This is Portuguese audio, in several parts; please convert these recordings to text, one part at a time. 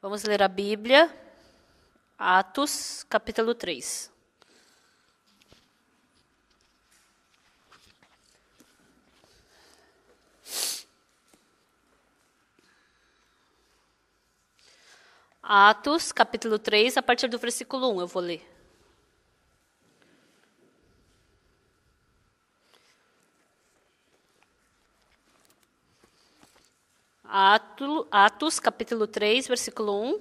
Vamos ler a Bíblia, Atos, capítulo 3. Atos, capítulo 3, a partir do versículo 1, eu vou ler. Atos, capítulo 3, versículo 1.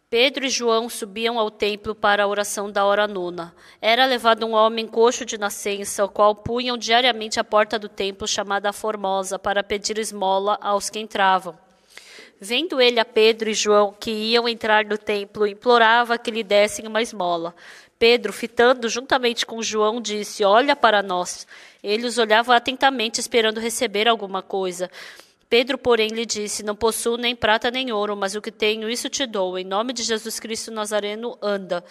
Pedro e João subiam ao templo para a oração da hora nona. Era levado um homem coxo de nascença, o qual punham diariamente à porta do templo, chamada Formosa, para pedir esmola aos que entravam. Vendo ele a Pedro e João, que iam entrar no templo, implorava que lhe dessem uma esmola. Pedro, fitando juntamente com João, disse: "Olha para nós." Ele os olhava atentamente, esperando receber alguma coisa. Pedro, porém, lhe disse: "Não possuo nem prata nem ouro, mas o que tenho, isso te dou. Em nome de Jesus Cristo Nazareno, anda."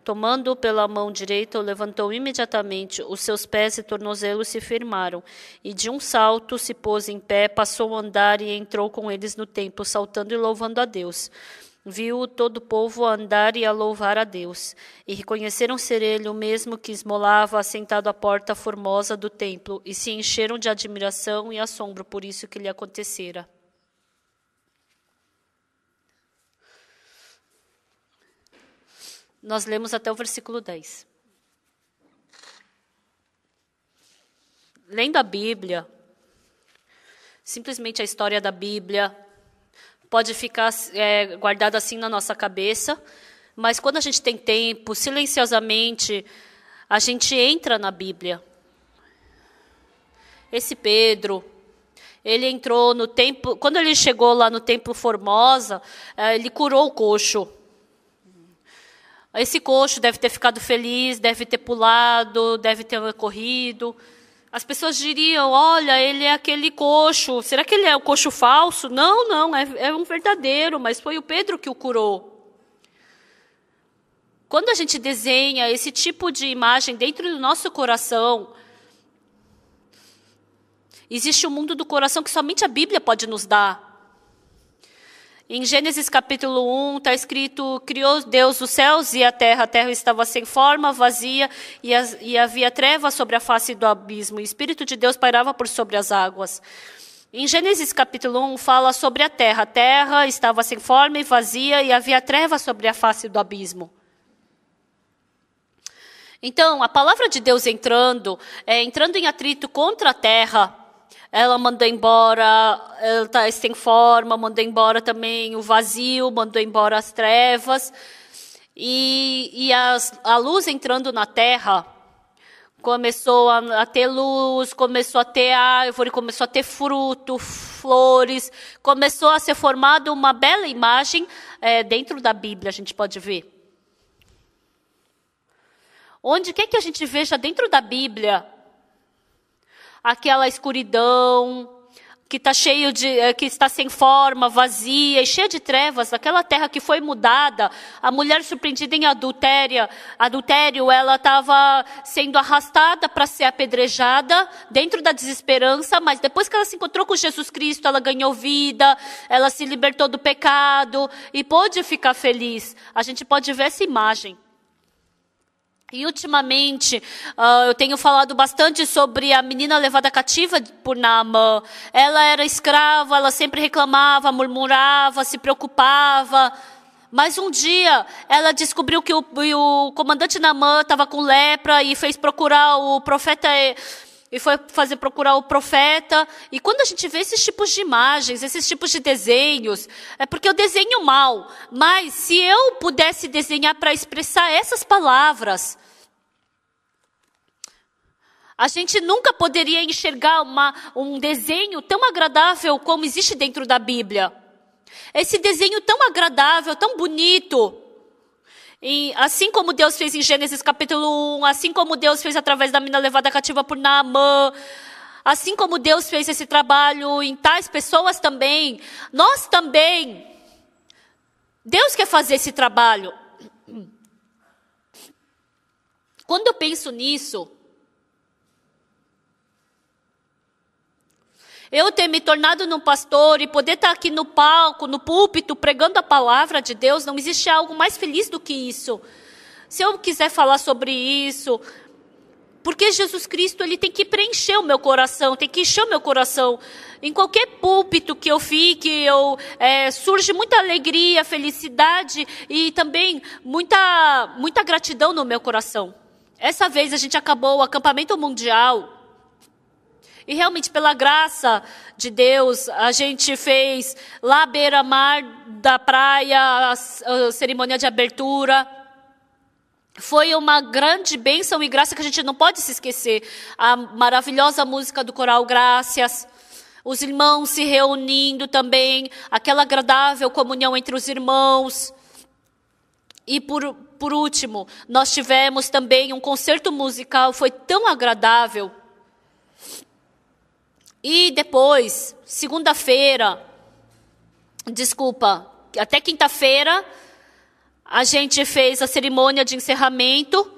Tomando-o pela mão direita, o levantou imediatamente. Os seus pés e tornozelos se firmaram. E de um salto se pôs em pé, passou a andar e entrou com eles no templo, saltando e louvando a Deus. Viu todo o povo a andar e a louvar a Deus. E reconheceram ser ele o mesmo que esmolava assentado à porta formosa do templo, e se encheram de admiração e assombro por isso que lhe acontecera. Nós lemos até o versículo 10. Lendo a Bíblia, simplesmente a história da Bíblia, pode ficar guardado assim na nossa cabeça, mas quando a gente tem tempo, silenciosamente, a gente entra na Bíblia. Esse Pedro, ele entrou no templo, quando ele chegou lá no templo Formosa, ele curou o coxo. Esse coxo deve ter ficado feliz, deve ter pulado, deve ter corrido. As pessoas diriam: "Olha, ele é aquele coxo. Será que ele é o coxo falso?" Não, é um verdadeiro, mas foi o Pedro que o curou. Quando a gente desenha esse tipo de imagem dentro do nosso coração, existe um mundo do coração que somente a Bíblia pode nos dar. Em Gênesis capítulo 1 está escrito: "Criou Deus os céus e a terra estava sem forma, vazia, e havia trevas sobre a face do abismo, e o Espírito de Deus pairava por sobre as águas." Em Gênesis capítulo 1 fala sobre a terra estava sem forma e vazia, e havia trevas sobre a face do abismo. Então, a palavra de Deus entrando em atrito contra a terra, ela mandou embora, ela está sem forma, mandou embora também o vazio, mandou embora as trevas. E a luz entrando na terra, começou a ter luz, começou a ter árvore, começou a ter fruto, flores, começou a ser formada uma bela imagem dentro da Bíblia, a gente pode ver. Onde quer que a gente veja dentro da Bíblia aquela escuridão que está que está sem forma, vazia e cheia de trevas, aquela terra que foi mudada, a mulher surpreendida em adultério, ela estava sendo arrastada para ser apedrejada dentro da desesperança, mas depois que ela se encontrou com Jesus Cristo, ela ganhou vida, ela se libertou do pecado e pôde ficar feliz. A gente pode ver essa imagem. E ultimamente, eu tenho falado bastante sobre a menina levada cativa por Naamã. Ela era escrava, ela sempre reclamava, murmurava, se preocupava. Mas um dia, ela descobriu que o comandante Naamã estava com lepra e fez procurar o profeta. E foi procurar o profeta. E quando a gente vê esses tipos de imagens, esses tipos de desenhos, é porque eu desenho mal. Mas se eu pudesse desenhar para expressar essas palavras, a gente nunca poderia enxergar um desenho tão agradável como existe dentro da Bíblia. Esse desenho tão agradável, tão bonito. E assim como Deus fez em Gênesis capítulo 1, assim como Deus fez através da menina levada cativa por Naamã, assim como Deus fez esse trabalho em tais pessoas também, nós também. Deus quer fazer esse trabalho. Quando eu penso nisso, Eu ter me tornado num pastor e poder estar aqui no palco, no púlpito, pregando a palavra de Deus, não existe algo mais feliz do que isso. Se eu quiser falar sobre isso, porque Jesus Cristo, ele tem que preencher o meu coração, tem que encher o meu coração. Em qualquer púlpito que eu fique, surge muita alegria, felicidade e também muita gratidão no meu coração. Essa vez a gente acabou o acampamento mundial. E realmente, pela graça de Deus, a gente fez lá à beira-mar da praia, a cerimônia de abertura. Foi uma grande bênção e graça que a gente não pode se esquecer. A maravilhosa música do coral Graças, os irmãos se reunindo também, aquela agradável comunhão entre os irmãos. E por último, nós tivemos também um concerto musical, foi tão agradável. E depois, até quinta-feira, a gente fez a cerimônia de encerramento.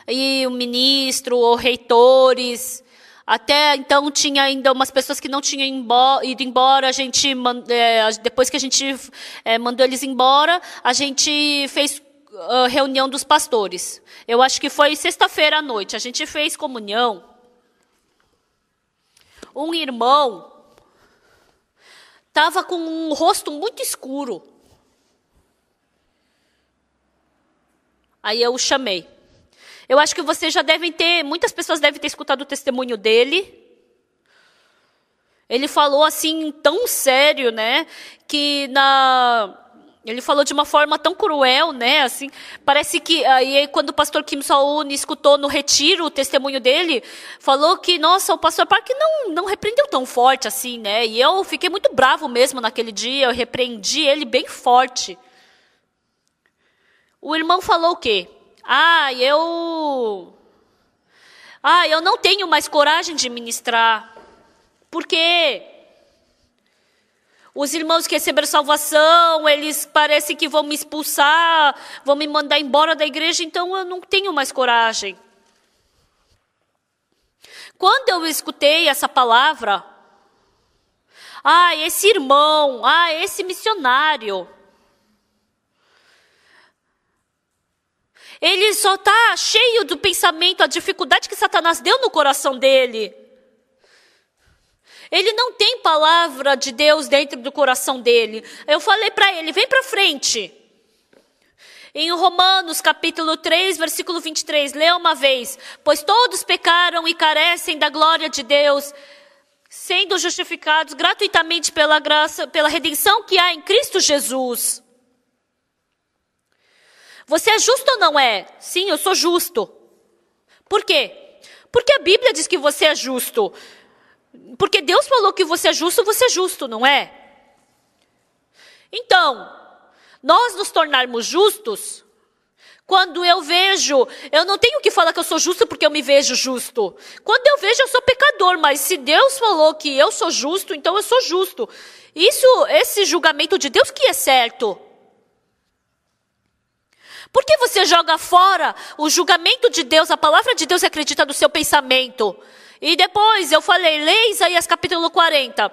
E o ministro, os reitores, até então tinha ainda umas pessoas que não tinham ido embora. Depois que a gente mandou eles embora, a gente fez a reunião dos pastores. Eu acho que foi sexta-feira à noite, a gente fez comunhão. Um irmão estava com um rosto muito escuro. Aí eu o chamei. Eu acho que muitas pessoas devem ter escutado o testemunho dele. Ele falou assim, tão sério, né? Ele falou de uma forma tão cruel, né? Assim, parece que aí quando o pastor Kim Saul escutou no retiro o testemunho dele, falou que, nossa, o pastor Park não repreendeu tão forte assim, né? E eu fiquei muito bravo mesmo naquele dia, eu repreendi ele bem forte. O irmão falou o quê? Eu não tenho mais coragem de ministrar. Por quê? Os irmãos que receberam salvação, eles parecem que vão me expulsar, vão me mandar embora da igreja, então eu não tenho mais coragem. Quando eu escutei essa palavra, esse irmão, esse missionário, ele só está cheio do pensamento, a dificuldade que Satanás deu no coração dele. Ele não tem palavra de Deus dentro do coração dele. Eu falei para ele, vem para frente. Em Romanos capítulo 3, versículo 23, lê uma vez. Pois todos pecaram e carecem da glória de Deus, sendo justificados gratuitamente pela graça, pela redenção que há em Cristo Jesus. Você é justo ou não é? Sim, eu sou justo. Por quê? Porque a Bíblia diz que você é justo. Porque Deus falou que você é justo, não é? Então, nós nos tornarmos justos, quando eu não tenho que falar que eu sou justo porque eu me vejo justo. Quando eu vejo, eu sou pecador, mas se Deus falou que eu sou justo, então eu sou justo. Esse julgamento de Deus que é certo. Por que você joga fora o julgamento de Deus, a palavra de Deus acredita no seu pensamento? E depois eu falei, lê Isaías capítulo 40.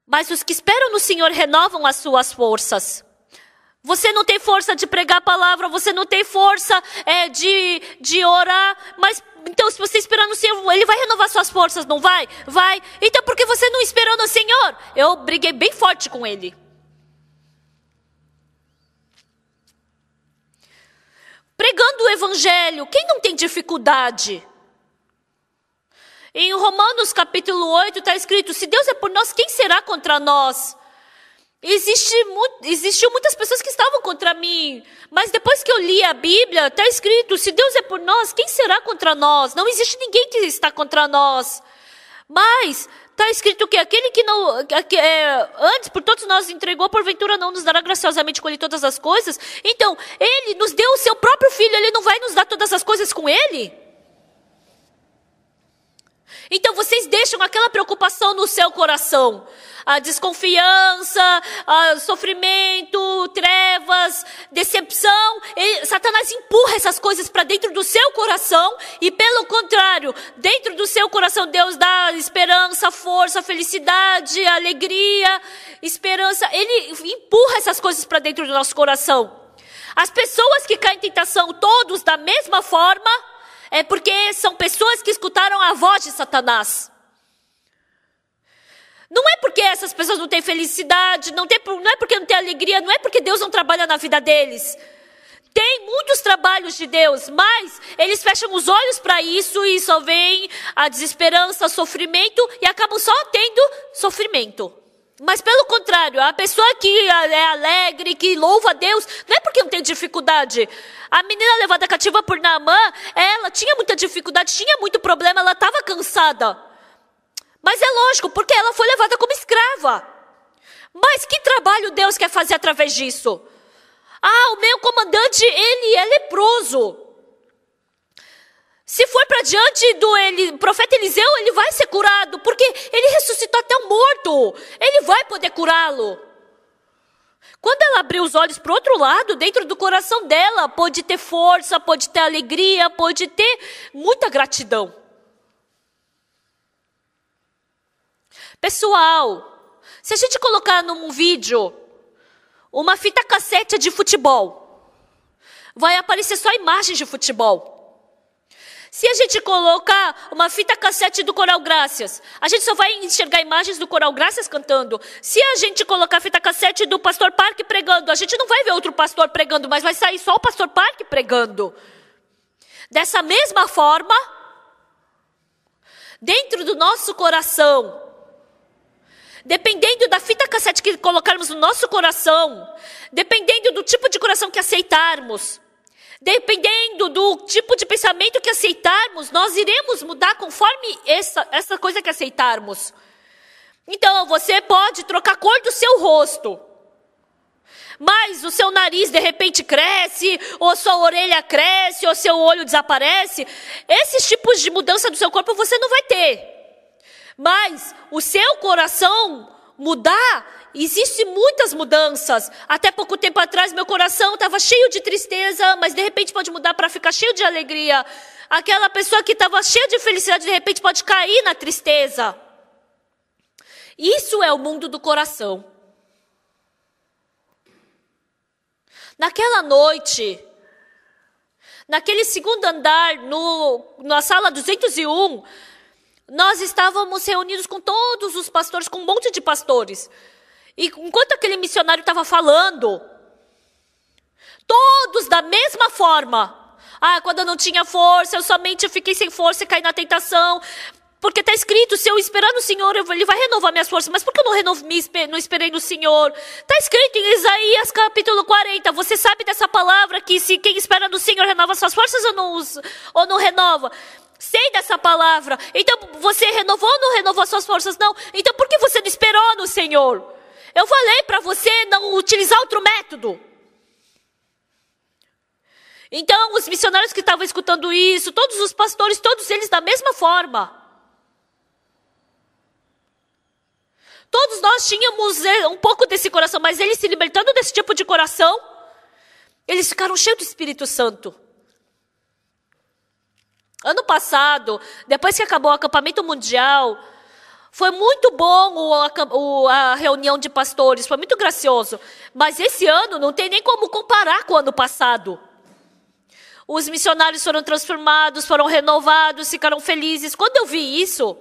Mas os que esperam no Senhor renovam as suas forças. Você não tem força de pregar a palavra, você não tem força de orar, mas então se você esperar no Senhor, Ele vai renovar suas forças, não vai? Vai. Então por que você não esperou no Senhor? Eu briguei bem forte com ele. Pregando o evangelho, quem não tem dificuldade? Em Romanos capítulo 8 está escrito, se Deus é por nós, quem será contra nós? Existiam muitas pessoas que estavam contra mim, mas depois que eu li a Bíblia, está escrito, se Deus é por nós, quem será contra nós? Não existe ninguém que está contra nós. Mas está escrito que aquele que antes por todos nós entregou, porventura não nos dará graciosamente com ele todas as coisas. Então, ele nos deu o seu próprio filho, ele não vai nos dar todas as coisas com ele? Então vocês deixam aquela preocupação no seu coração. A desconfiança, sofrimento, trevas, decepção. Satanás empurra essas coisas para dentro do seu coração. E pelo contrário, dentro do seu coração Deus dá esperança, força, felicidade, alegria, esperança. Ele empurra essas coisas para dentro do nosso coração. As pessoas que caem em tentação, todos da mesma forma, é porque são pessoas que escutaram a voz de Satanás. Não é porque essas pessoas não têm felicidade, não é porque não têm alegria, não é porque Deus não trabalha na vida deles. Tem muitos trabalhos de Deus, mas eles fecham os olhos para isso e só vem a desesperança, sofrimento e acabam só tendo sofrimento. Mas pelo contrário, a pessoa que é alegre, que louva a Deus, não é porque não tem dificuldade. A menina levada cativa por Naamã, ela tinha muita dificuldade, tinha muito problema, ela estava cansada. Mas é lógico, porque ela foi levada como escrava. Mas que trabalho Deus quer fazer através disso? O meu comandante, ele é leproso. Se for para diante do profeta Eliseu, ele vai ser curado, porque ele ressuscitou até o morto. Ele vai poder curá-lo. Quando ela abriu os olhos para o outro lado, dentro do coração dela, pode ter força, pode ter alegria, pode ter muita gratidão. Pessoal, se a gente colocar num vídeo uma fita cassete de futebol, vai aparecer só imagens de futebol. Se a gente colocar uma fita cassete do Coral Graças, a gente só vai enxergar imagens do Coral Graças cantando. Se a gente colocar a fita cassete do Pastor Parque pregando, a gente não vai ver outro pastor pregando, mas vai sair só o Pastor Parque pregando. Dessa mesma forma, dentro do nosso coração, dependendo da fita cassete que colocarmos no nosso coração, dependendo do tipo de coração que aceitarmos, dependendo do tipo de pensamento que aceitarmos, nós iremos mudar conforme essa coisa que aceitarmos. Então, você pode trocar a cor do seu rosto, mas o seu nariz de repente cresce, ou sua orelha cresce, ou seu olho desaparece. Esses tipos de mudança do seu corpo você não vai ter. Mas o seu coração mudar, existem muitas mudanças. Até pouco tempo atrás, meu coração estava cheio de tristeza, mas de repente pode mudar para ficar cheio de alegria. Aquela pessoa que estava cheia de felicidade, de repente pode cair na tristeza. Isso é o mundo do coração. Naquela noite, naquele segundo andar, na sala 201, nós estávamos reunidos com todos os pastores, com um monte de pastores. E enquanto aquele missionário estava falando, todos da mesma forma. Quando eu não tinha força, eu somente fiquei sem força e caí na tentação. Porque está escrito, se eu esperar no Senhor, Ele vai renovar minhas forças. Mas por que eu não esperei no Senhor? Está escrito em Isaías capítulo 40. Você sabe dessa palavra que se quem espera no Senhor renova suas forças ou não renova? Sei dessa palavra. Então, você renovou ou não renovou suas forças? Não. Então, por que você não esperou no Senhor? Eu falei para você não utilizar outro método. Então, os missionários que estavam escutando isso, todos os pastores, todos eles da mesma forma. Todos nós tínhamos um pouco desse coração, mas eles se libertando desse tipo de coração, eles ficaram cheios do Espírito Santo. Ano passado, depois que acabou o acampamento mundial, foi muito bom a reunião de pastores, foi muito gracioso. Mas esse ano não tem nem como comparar com o ano passado. Os missionários foram transformados, foram renovados, ficaram felizes. Quando eu vi isso,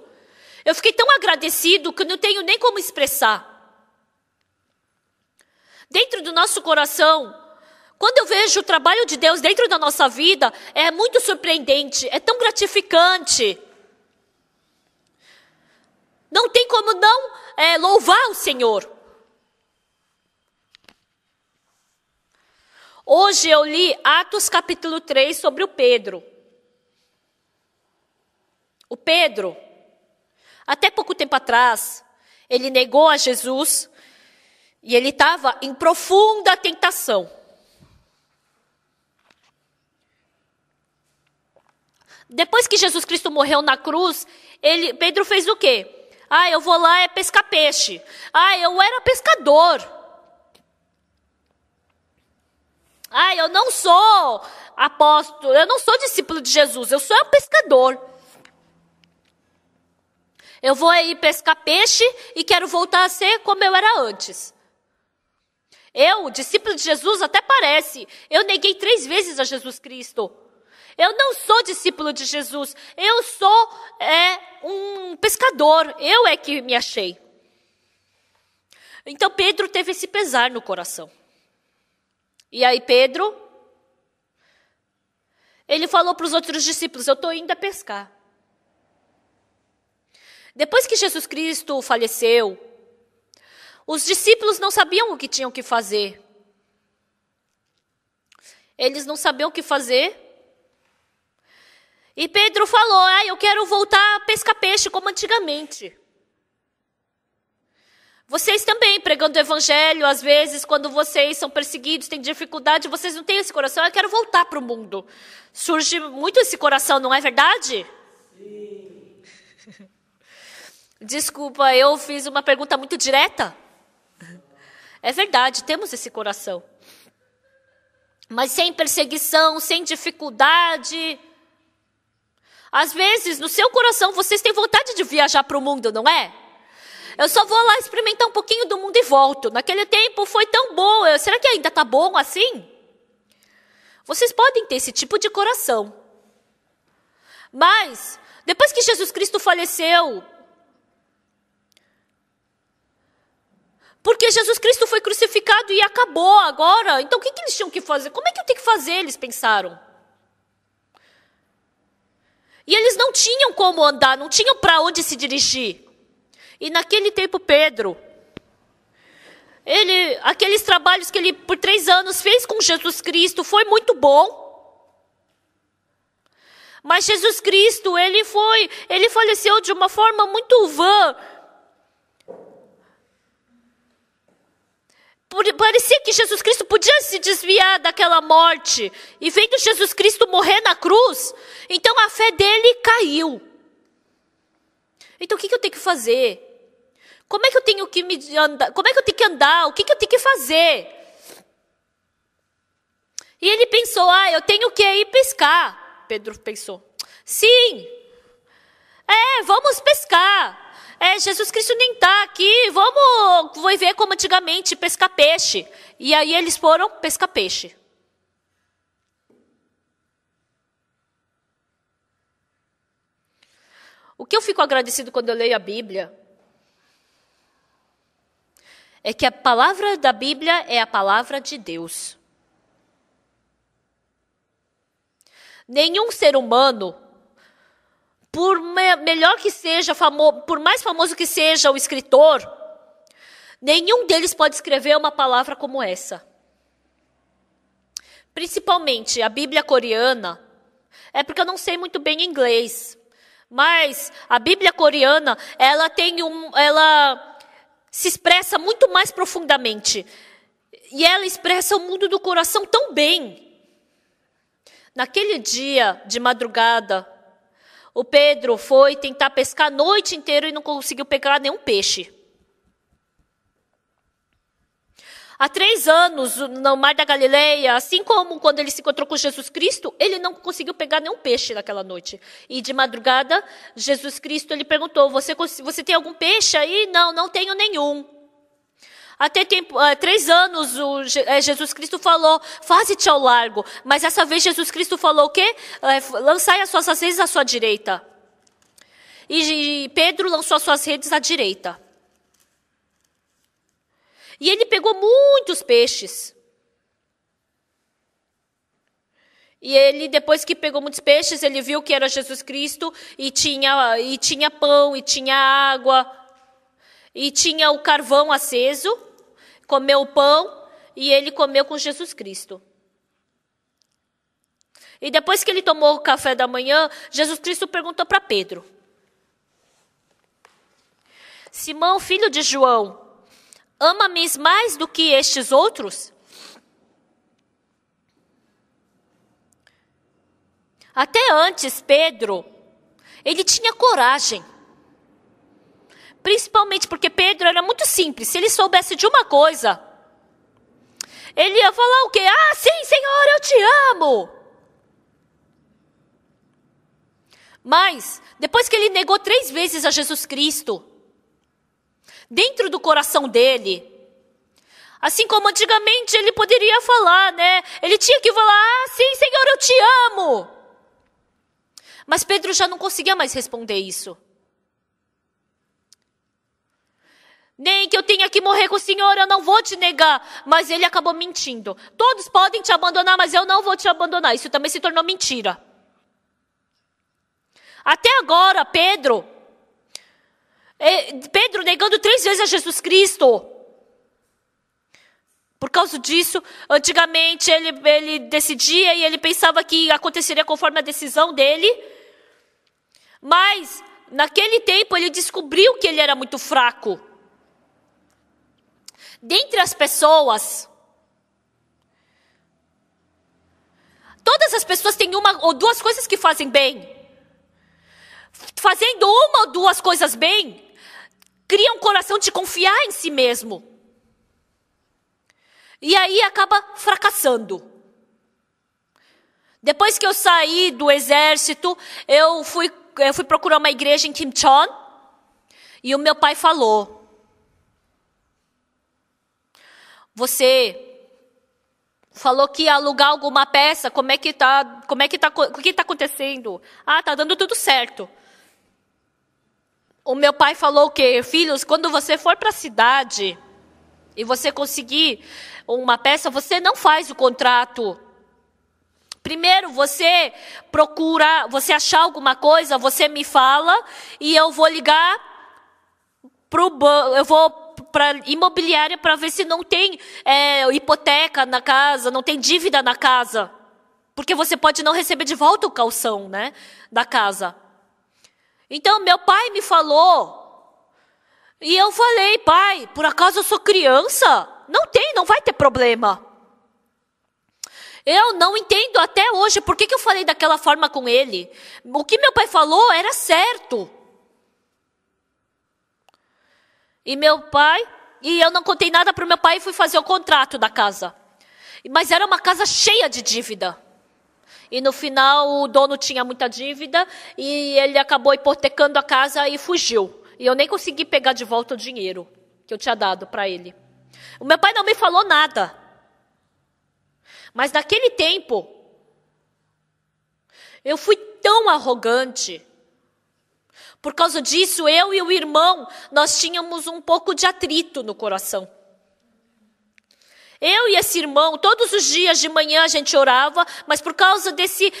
eu fiquei tão agradecido que não tenho nem como expressar. Dentro do nosso coração, quando eu vejo o trabalho de Deus dentro da nossa vida, é muito surpreendente, é tão gratificante. Não tem como não louvar o Senhor. Hoje eu li Atos capítulo 3 sobre o Pedro. O Pedro, até pouco tempo atrás, ele negou a Jesus e ele estava em profunda tentação. Depois que Jesus Cristo morreu na cruz, Pedro fez o quê? Eu vou lá pescar peixe. Eu era pescador. Eu não sou apóstolo, eu não sou discípulo de Jesus, eu sou um pescador. Eu vou aí pescar peixe e quero voltar a ser como eu era antes. Eu, discípulo de Jesus, até parece. Eu neguei 3 vezes a Jesus Cristo. Eu não sou discípulo de Jesus. Eu sou um pescador. Eu é que me achei. Então Pedro teve esse pesar no coração. E aí Pedro, ele falou para os outros discípulos, eu estou indo a pescar. Depois que Jesus Cristo faleceu, os discípulos não sabiam o que tinham que fazer. Eles não sabiam o que fazer. E Pedro falou, eu quero voltar a pescar peixe como antigamente. Vocês também, pregando o evangelho, às vezes, quando vocês são perseguidos, têm dificuldade, vocês não têm esse coração, eu quero voltar para o mundo. Surge muito esse coração, não é verdade? Sim. Desculpa, eu fiz uma pergunta muito direta. É verdade, temos esse coração. Mas sem perseguição, sem dificuldade. Às vezes, no seu coração, vocês têm vontade de viajar para o mundo, não é? Eu só vou lá experimentar um pouquinho do mundo e volto. Naquele tempo foi tão bom. Será que ainda está bom assim? Vocês podem ter esse tipo de coração. Mas, depois que Jesus Cristo faleceu, porque Jesus Cristo foi crucificado e acabou agora. Então o que eles tinham que fazer? Como é que eu tenho que fazer? Eles pensaram. E eles não tinham como andar, não tinham para onde se dirigir. E naquele tempo Pedro, aqueles trabalhos que ele por 3 anos fez com Jesus Cristo foi muito bom. Mas Jesus Cristo, ele faleceu de uma forma muito vã. Parecia que Jesus Cristo podia se desviar daquela morte. E vendo Jesus Cristo morrer na cruz, então a fé dele caiu. Então o que eu tenho que fazer? Como é que eu tenho que andar? Como é que eu tenho que andar? O que eu tenho que fazer? E ele pensou, eu tenho que ir pescar. Pedro pensou, sim, vamos pescar. Jesus Cristo nem está aqui, vamos ver como antigamente, pescar peixe. E aí eles foram pescar peixe. O que eu fico agradecido quando eu leio a Bíblia é que a palavra da Bíblia é a palavra de Deus. Nenhum ser humano, por melhor que seja, por mais famoso que seja o escritor, nenhum deles pode escrever uma palavra como essa. Principalmente a Bíblia coreana, porque eu não sei muito bem inglês, mas a Bíblia coreana, ela se expressa muito mais profundamente. E ela expressa o mundo do coração tão bem. Naquele dia de madrugada, o Pedro foi tentar pescar a noite inteira e não conseguiu pegar nenhum peixe. Há 3 anos, no Mar da Galileia, assim como quando ele se encontrou com Jesus Cristo, ele não conseguiu pegar nenhum peixe naquela noite. E de madrugada, Jesus Cristo, ele perguntou, você tem algum peixe aí? Não tenho nenhum. Até 3 anos, Jesus Cristo falou, faze-te ao largo. Mas essa vez Jesus Cristo falou o quê? Lançai as suas redes à sua direita. E Pedro lançou as suas redes à direita. E ele pegou muitos peixes. E ele, depois que pegou muitos peixes, ele viu que era Jesus Cristo, e tinha pão, e tinha água, e tinha o carvão aceso, comeu o pão, e ele comeu com Jesus Cristo. E depois que ele tomou o café da manhã, Jesus Cristo perguntou para Pedro, Simão, filho de João, ama-me mais do que estes outros? Até antes, Pedro, ele tinha coragem. Principalmente porque Pedro era muito simples. Se ele soubesse de uma coisa, ele ia falar o quê? Ah, sim, Senhor, eu te amo. Mas, depois que ele negou 3 vezes a Jesus Cristo, dentro do coração dele, assim como antigamente ele poderia falar, né? Ele tinha que falar, ah, sim, Senhor, eu te amo. Mas Pedro já não conseguia mais responder isso. Nem que eu tenha que morrer com o Senhor, eu não vou te negar. Mas ele acabou mentindo. Todos podem te abandonar, mas eu não vou te abandonar. Isso também se tornou mentira. Até agora, Pedro negando 3 vezes a Jesus Cristo. Por causa disso, antigamente ele decidia e ele pensava que aconteceria conforme a decisão dele. Mas, naquele tempo, ele descobriu que ele era muito fraco. Dentre as pessoas, todas as pessoas têm uma ou 2 coisas que fazem bem. Fazendo uma ou 2 coisas bem, cria um coração de confiar em si mesmo. E aí acaba fracassando. Depois que eu saí do exército, eu fui procurar uma igreja em Kimcheon. E o meu pai falou: você falou que ia alugar alguma peça, o que está acontecendo? Ah, tá dando tudo certo. O meu pai falou o quê? Filhos, quando você for para a cidade e você conseguir uma peça, você não faz o contrato. Primeiro você procura, você achar alguma coisa, você me fala e eu vou ligar eu vou para imobiliária para ver se não tem hipoteca na casa, não tem dívida na casa. Porque você pode não receber de volta o calção, né, da casa. Então, meu pai me falou. E eu falei: pai, por acaso eu sou criança? Não vai ter problema. Eu não entendo até hoje por que eu falei daquela forma com ele. O que meu pai falou era certo. E eu não contei nada para o meu pai e fui fazer o contrato da casa. Mas era uma casa cheia de dívida. E no final o dono tinha muita dívida e ele acabou hipotecando a casa e fugiu. E eu nem consegui pegar de volta o dinheiro que eu tinha dado para ele. O meu pai não me falou nada. Mas naquele tempo, eu fui tão arrogante. Por causa disso, eu e o irmão, nós tínhamos um pouco de atrito no coração. Eu e esse irmão, todos os dias de manhã a gente orava, mas por causa desse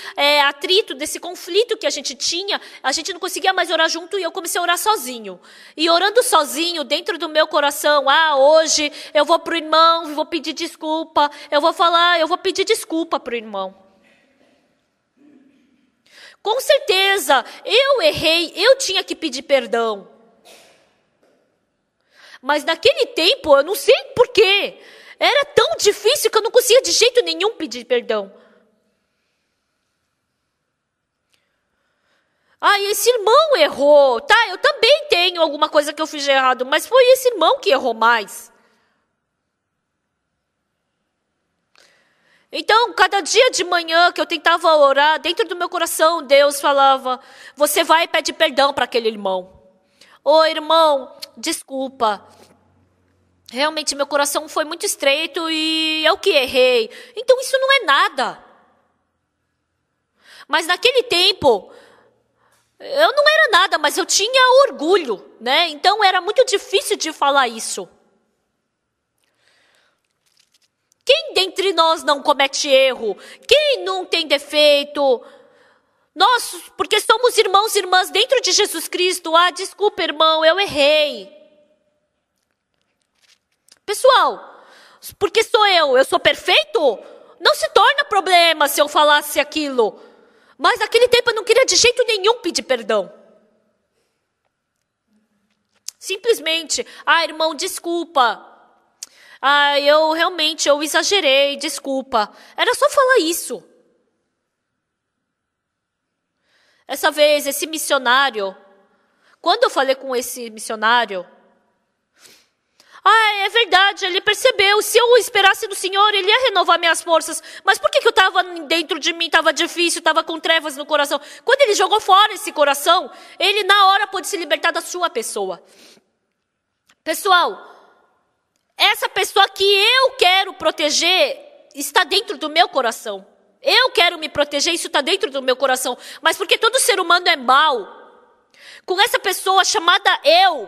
atrito, desse conflito que a gente tinha, a gente não conseguia mais orar junto e eu comecei a orar sozinho. E orando sozinho, dentro do meu coração, hoje eu vou pro irmão, vou pedir desculpa, eu vou pedir desculpa pro irmão. Com certeza, eu errei, eu tinha que pedir perdão. Mas naquele tempo, eu não sei porquê, era tão difícil que eu não conseguia de jeito nenhum pedir perdão. Esse irmão errou. Tá, eu também tenho alguma coisa que eu fiz de errado, mas foi esse irmão que errou mais. Então, cada dia de manhã que eu tentava orar, dentro do meu coração, Deus falava: você vai e pede perdão para aquele irmão. Ô irmão, desculpa. Realmente, meu coração foi muito estreito e eu que errei. Então, isso não é nada. Mas naquele tempo, eu não era nada, mas eu tinha orgulho, né? Então, era muito difícil de falar isso. Quem dentre nós não comete erro? Quem não tem defeito? Nós, porque somos irmãos e irmãs dentro de Jesus Cristo. Desculpa, irmão, eu errei. Pessoal, porque eu sou perfeito? Não se torna problema se eu falasse aquilo. Mas naquele tempo eu não queria de jeito nenhum pedir perdão. Simplesmente, irmão, desculpa. Eu exagerei, desculpa. Era só falar isso. Essa vez, esse missionário, quando eu falei com esse missionário, é verdade, ele percebeu, se eu esperasse do Senhor, Ele ia renovar minhas forças. Mas por que eu estava dentro de mim, estava difícil, estava com trevas no coração? Quando Ele jogou fora esse coração, Ele na hora pôde se libertar da sua pessoa. Pessoal, essa pessoa que eu quero proteger está dentro do meu coração. Eu quero me proteger, isso está dentro do meu coração. Mas porque todo ser humano é mau, com essa pessoa chamada eu,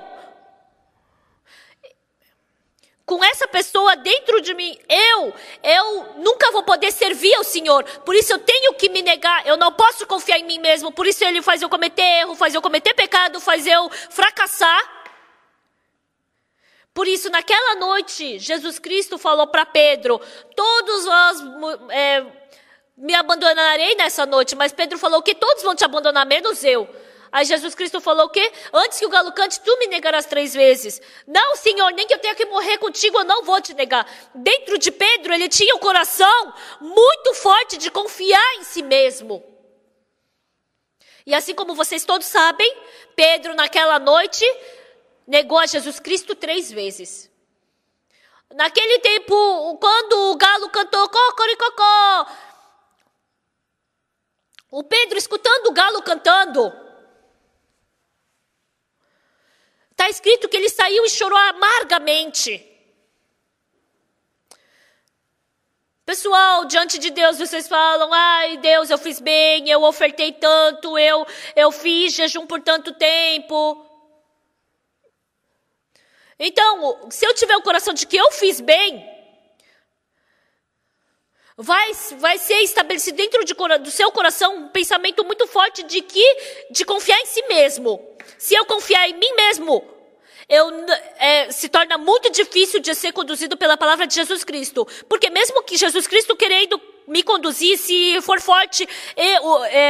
com essa pessoa dentro de mim, eu nunca vou poder servir ao Senhor. Por isso eu tenho que me negar, eu não posso confiar em mim mesmo. Por isso Ele faz eu cometer erro, faz eu cometer pecado, faz eu fracassar. Por isso, naquela noite, Jesus Cristo falou para Pedro, todos vós me abandonarei nessa noite. Mas Pedro falou que todos vão te abandonar, menos eu. Aí Jesus Cristo falou o quê? Antes que o galo cante, tu me negarás 3 vezes. Não, Senhor, nem que eu tenha que morrer contigo, eu não vou te negar. Dentro de Pedro, ele tinha um coração muito forte de confiar em si mesmo. E assim como vocês todos sabem, Pedro naquela noite negou a Jesus Cristo 3 vezes. Naquele tempo, quando o galo cantou cocoricocó, o Pedro escutando o galo cantando, está escrito que ele saiu e chorou amargamente. Pessoal, diante de Deus, vocês falam, ai Deus, eu fiz bem, eu ofertei tanto, eu fiz jejum por tanto tempo. Então, se eu tiver o coração de que eu fiz bem, vai ser estabelecido dentro do seu coração um pensamento muito forte de confiar em si mesmo. Se eu confiar em mim mesmo, se torna muito difícil de ser conduzido pela palavra de Jesus Cristo. Porque mesmo que Jesus Cristo querendo me conduzir, se for forte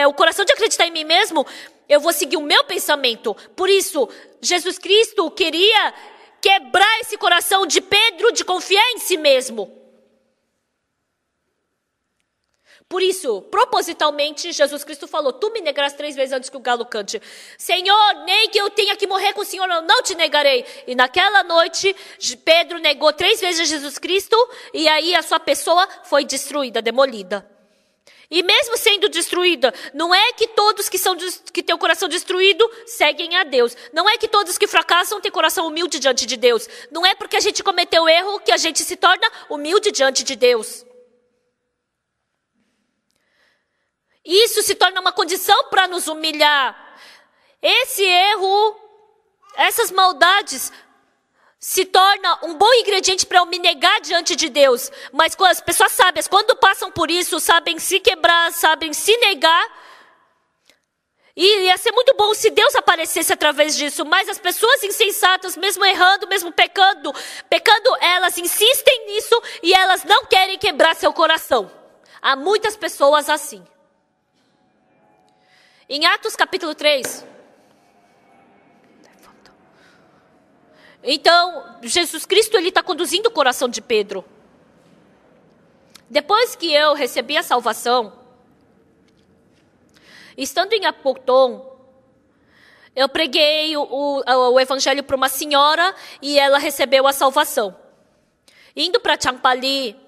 o coração de acreditar em mim mesmo, eu vou seguir o meu pensamento. Por isso, Jesus Cristo queria quebrar esse coração de Pedro de confiar em si mesmo. Por isso, propositalmente, Jesus Cristo falou, tu me negarás 3 vezes antes que o galo cante. Senhor, nem que eu tenha que morrer com o Senhor, eu não te negarei. E naquela noite, Pedro negou 3 vezes a Jesus Cristo, e aí a sua pessoa foi destruída, demolida. E mesmo sendo destruída, não é que todos que têm o coração destruído seguem a Deus. Não é que todos que fracassam têm coração humilde diante de Deus. Não é porque a gente cometeu erro que a gente se torna humilde diante de Deus. Isso se torna uma condição para nos humilhar. Esse erro, essas maldades, se torna um bom ingrediente para eu me negar diante de Deus. Mas as pessoas sábias, quando passam por isso, sabem se quebrar, sabem se negar. E ia ser muito bom se Deus aparecesse através disso. Mas as pessoas insensatas, mesmo errando, mesmo pecando, elas insistem nisso e elas não querem quebrar seu coração. Há muitas pessoas assim. Em Atos capítulo 3... Então, Jesus Cristo, ele está conduzindo o coração de Pedro. Depois que eu recebi a salvação, estando em Apotom, eu preguei o evangelho para uma senhora e ela recebeu a salvação. Indo para Champali,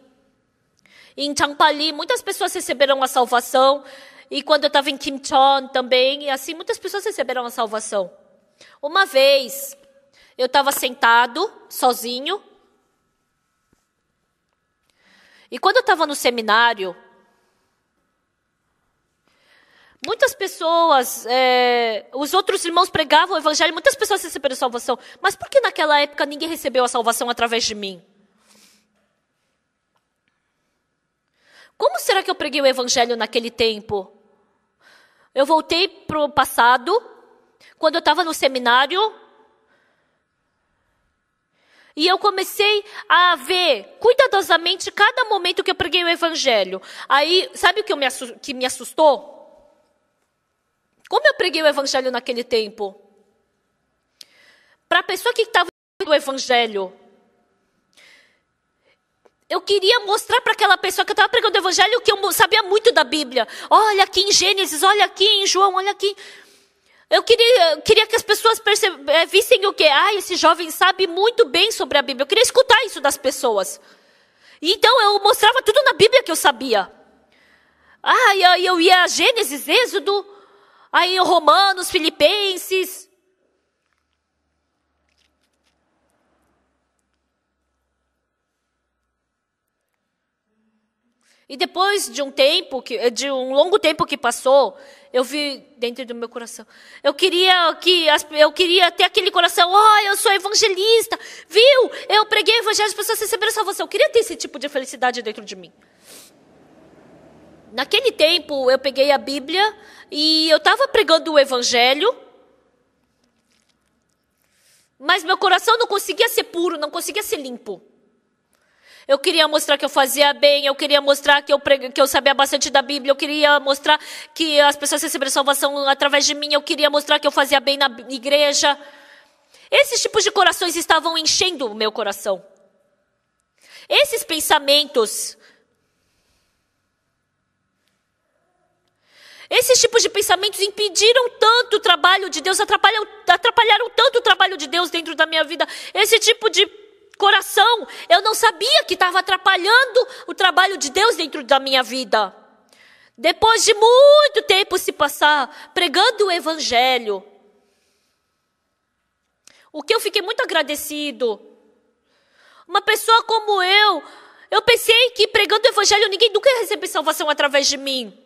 em Champali, muitas pessoas receberam a salvação. E quando eu estava em Kimchon também, assim, muitas pessoas receberam a salvação. Uma vez, eu estava sentado, sozinho. E quando eu estava no seminário, muitas pessoas, os outros irmãos pregavam o evangelho, muitas pessoas receberam a salvação. Mas por que naquela época ninguém recebeu a salvação através de mim? Como será que eu preguei o evangelho naquele tempo? Eu voltei para o passado, quando eu estava no seminário, e eu comecei a ver cuidadosamente cada momento que eu preguei o evangelho. Aí, sabe o que me assustou? Como eu preguei o evangelho naquele tempo? Para a pessoa que estava no evangelho, Eu queria mostrar para aquela pessoa que eu estava pregando o evangelho que eu sabia muito da Bíblia. Olha aqui em Gênesis, olha aqui em João, olha aqui. Eu queria que as pessoas vissem o quê? Ah, esse jovem sabe muito bem sobre a Bíblia. Eu queria escutar isso das pessoas. Então eu mostrava tudo na Bíblia que eu sabia. Ah, e eu ia a Gênesis, Êxodo, aí Romanos, Filipenses. E depois de um longo tempo que passou, eu vi dentro do meu coração. Eu queria ter aquele coração, eu sou evangelista, viu? Eu preguei o evangelho, as pessoas receberam salvação. Eu queria ter esse tipo de felicidade dentro de mim. Naquele tempo, eu peguei a Bíblia e eu estava pregando o evangelho, mas meu coração não conseguia ser puro, não conseguia ser limpo. Eu queria mostrar que eu fazia bem, eu queria mostrar que eu sabia bastante da Bíblia, eu queria mostrar que as pessoas receberam salvação através de mim, eu queria mostrar que eu fazia bem na igreja. Esses tipos de corações estavam enchendo o meu coração. Esses pensamentos, esses tipos de pensamentos impediram tanto o trabalho de Deus, atrapalharam tanto o trabalho de Deus dentro da minha vida. Esse tipo de coração, eu não sabia que estava atrapalhando o trabalho de Deus dentro da minha vida. Depois de muito tempo se passar pregando o evangelho, o que eu fiquei muito agradecido. Uma pessoa como eu pensei que pregando o evangelho ninguém nunca ia receber salvação através de mim.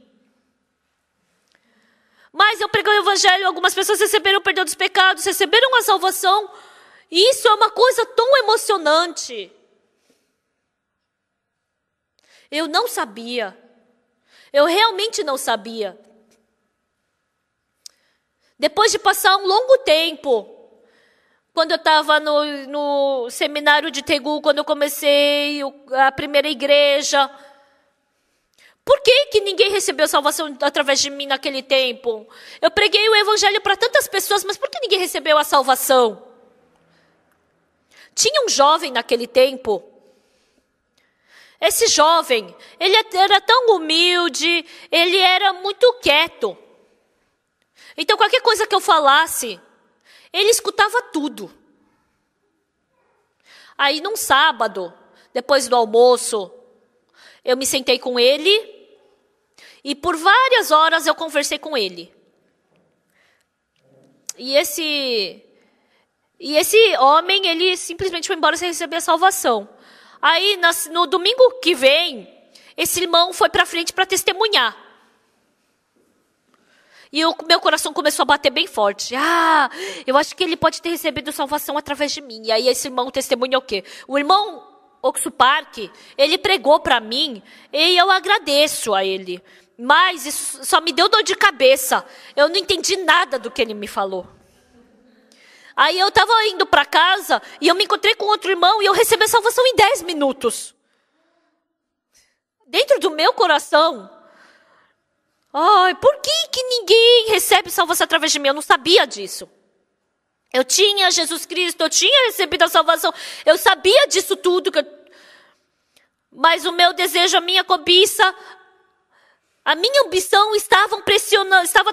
Mas eu preguei o evangelho, algumas pessoas receberam o perdão dos pecados, receberam a salvação. E isso é uma coisa tão emocionante. Eu não sabia. Eu realmente não sabia. Depois de passar um longo tempo, quando eu estava no seminário de Tegu, quando eu comecei a primeira igreja, por que ninguém recebeu salvação através de mim naquele tempo? Eu preguei o evangelho para tantas pessoas, mas por que ninguém recebeu a salvação? Tinha um jovem naquele tempo. Esse jovem, ele era tão humilde, ele era muito quieto. Então, qualquer coisa que eu falasse, ele escutava tudo. Aí, num sábado, depois do almoço, eu me sentei com ele e por várias horas eu conversei com ele. E esse homem, ele simplesmente foi embora sem receber a salvação. Aí, no domingo que vem, esse irmão foi para frente para testemunhar. E o meu coração começou a bater bem forte. Eu acho que ele pode ter recebido salvação através de mim. E aí esse irmão testemunha o quê? O irmão Oxo Park, ele pregou para mim e eu agradeço a ele. Mas isso só me deu dor de cabeça. Eu não entendi nada do que ele me falou. Aí eu estava indo para casa e eu me encontrei com outro irmão e eu recebi a salvação em 10 minutos. Dentro do meu coração, por que ninguém recebe salvação através de mim? Eu não sabia disso. Eu tinha Jesus Cristo, eu tinha recebido a salvação, eu sabia disso tudo. Mas o meu desejo, a minha cobiça, a minha ambição estava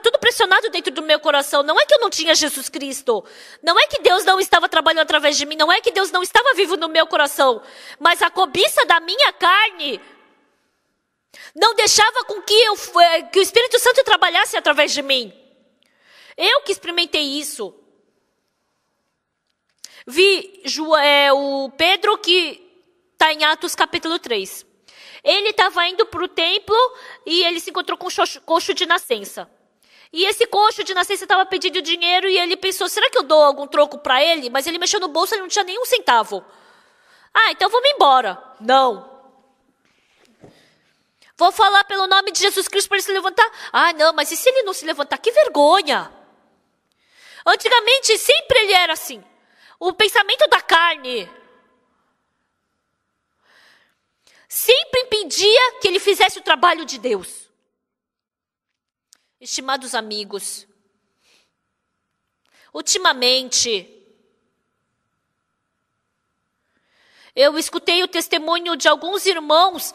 tudo pressionado dentro do meu coração. Não é que eu não tinha Jesus Cristo. Não é que Deus não estava trabalhando através de mim. Não é que Deus não estava vivo no meu coração. Mas a cobiça da minha carne não deixava com que o Espírito Santo trabalhasse através de mim. Eu que experimentei isso. Vi o Pedro que está em Atos capítulo 3. Ele estava indo para o templo e ele se encontrou com um coxo de nascença. E esse coxo de nascença estava pedindo dinheiro e ele pensou, será que eu dou algum troco para ele? Mas ele mexeu no bolso e não tinha nenhum centavo. Então vamos embora. Não. Vou falar pelo nome de Jesus Cristo para ele se levantar. Não, mas e se ele não se levantar? Que vergonha. Antigamente sempre ele era assim. O pensamento da carne sempre impedia que ele fizesse o trabalho de Deus. Estimados amigos, ultimamente, Eu escutei o testemunho de alguns irmãos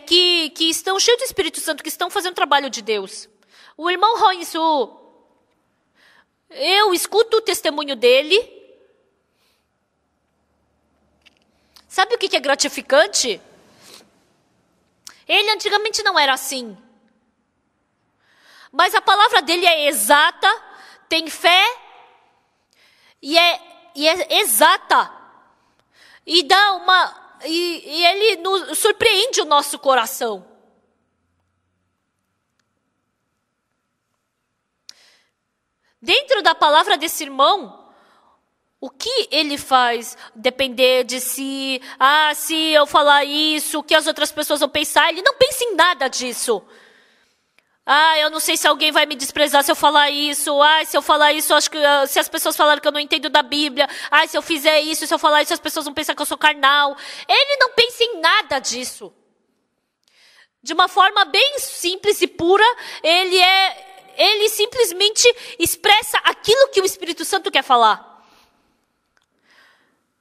que estão cheios do Espírito Santo, que estão fazendo trabalho de Deus. O irmão Roinsu, eu escuto o testemunho dele. Sabe o que é gratificante? Ele antigamente não era assim. Mas a palavra dele é exata, tem fé e é exata. E ele surpreende o nosso coração. Dentro da palavra desse irmão, o que ele faz depender de si. Se eu falar isso, o que as outras pessoas vão pensar? Ele não pensa em nada disso. Eu não sei se alguém vai me desprezar se eu falar isso. Se eu falar isso, acho que se as pessoas falarem que eu não entendo da Bíblia. Se eu fizer isso, se eu falar isso, as pessoas vão pensar que eu sou carnal. Ele não pensa em nada disso. De uma forma bem simples e pura, ele simplesmente expressa aquilo que o Espírito Santo quer falar.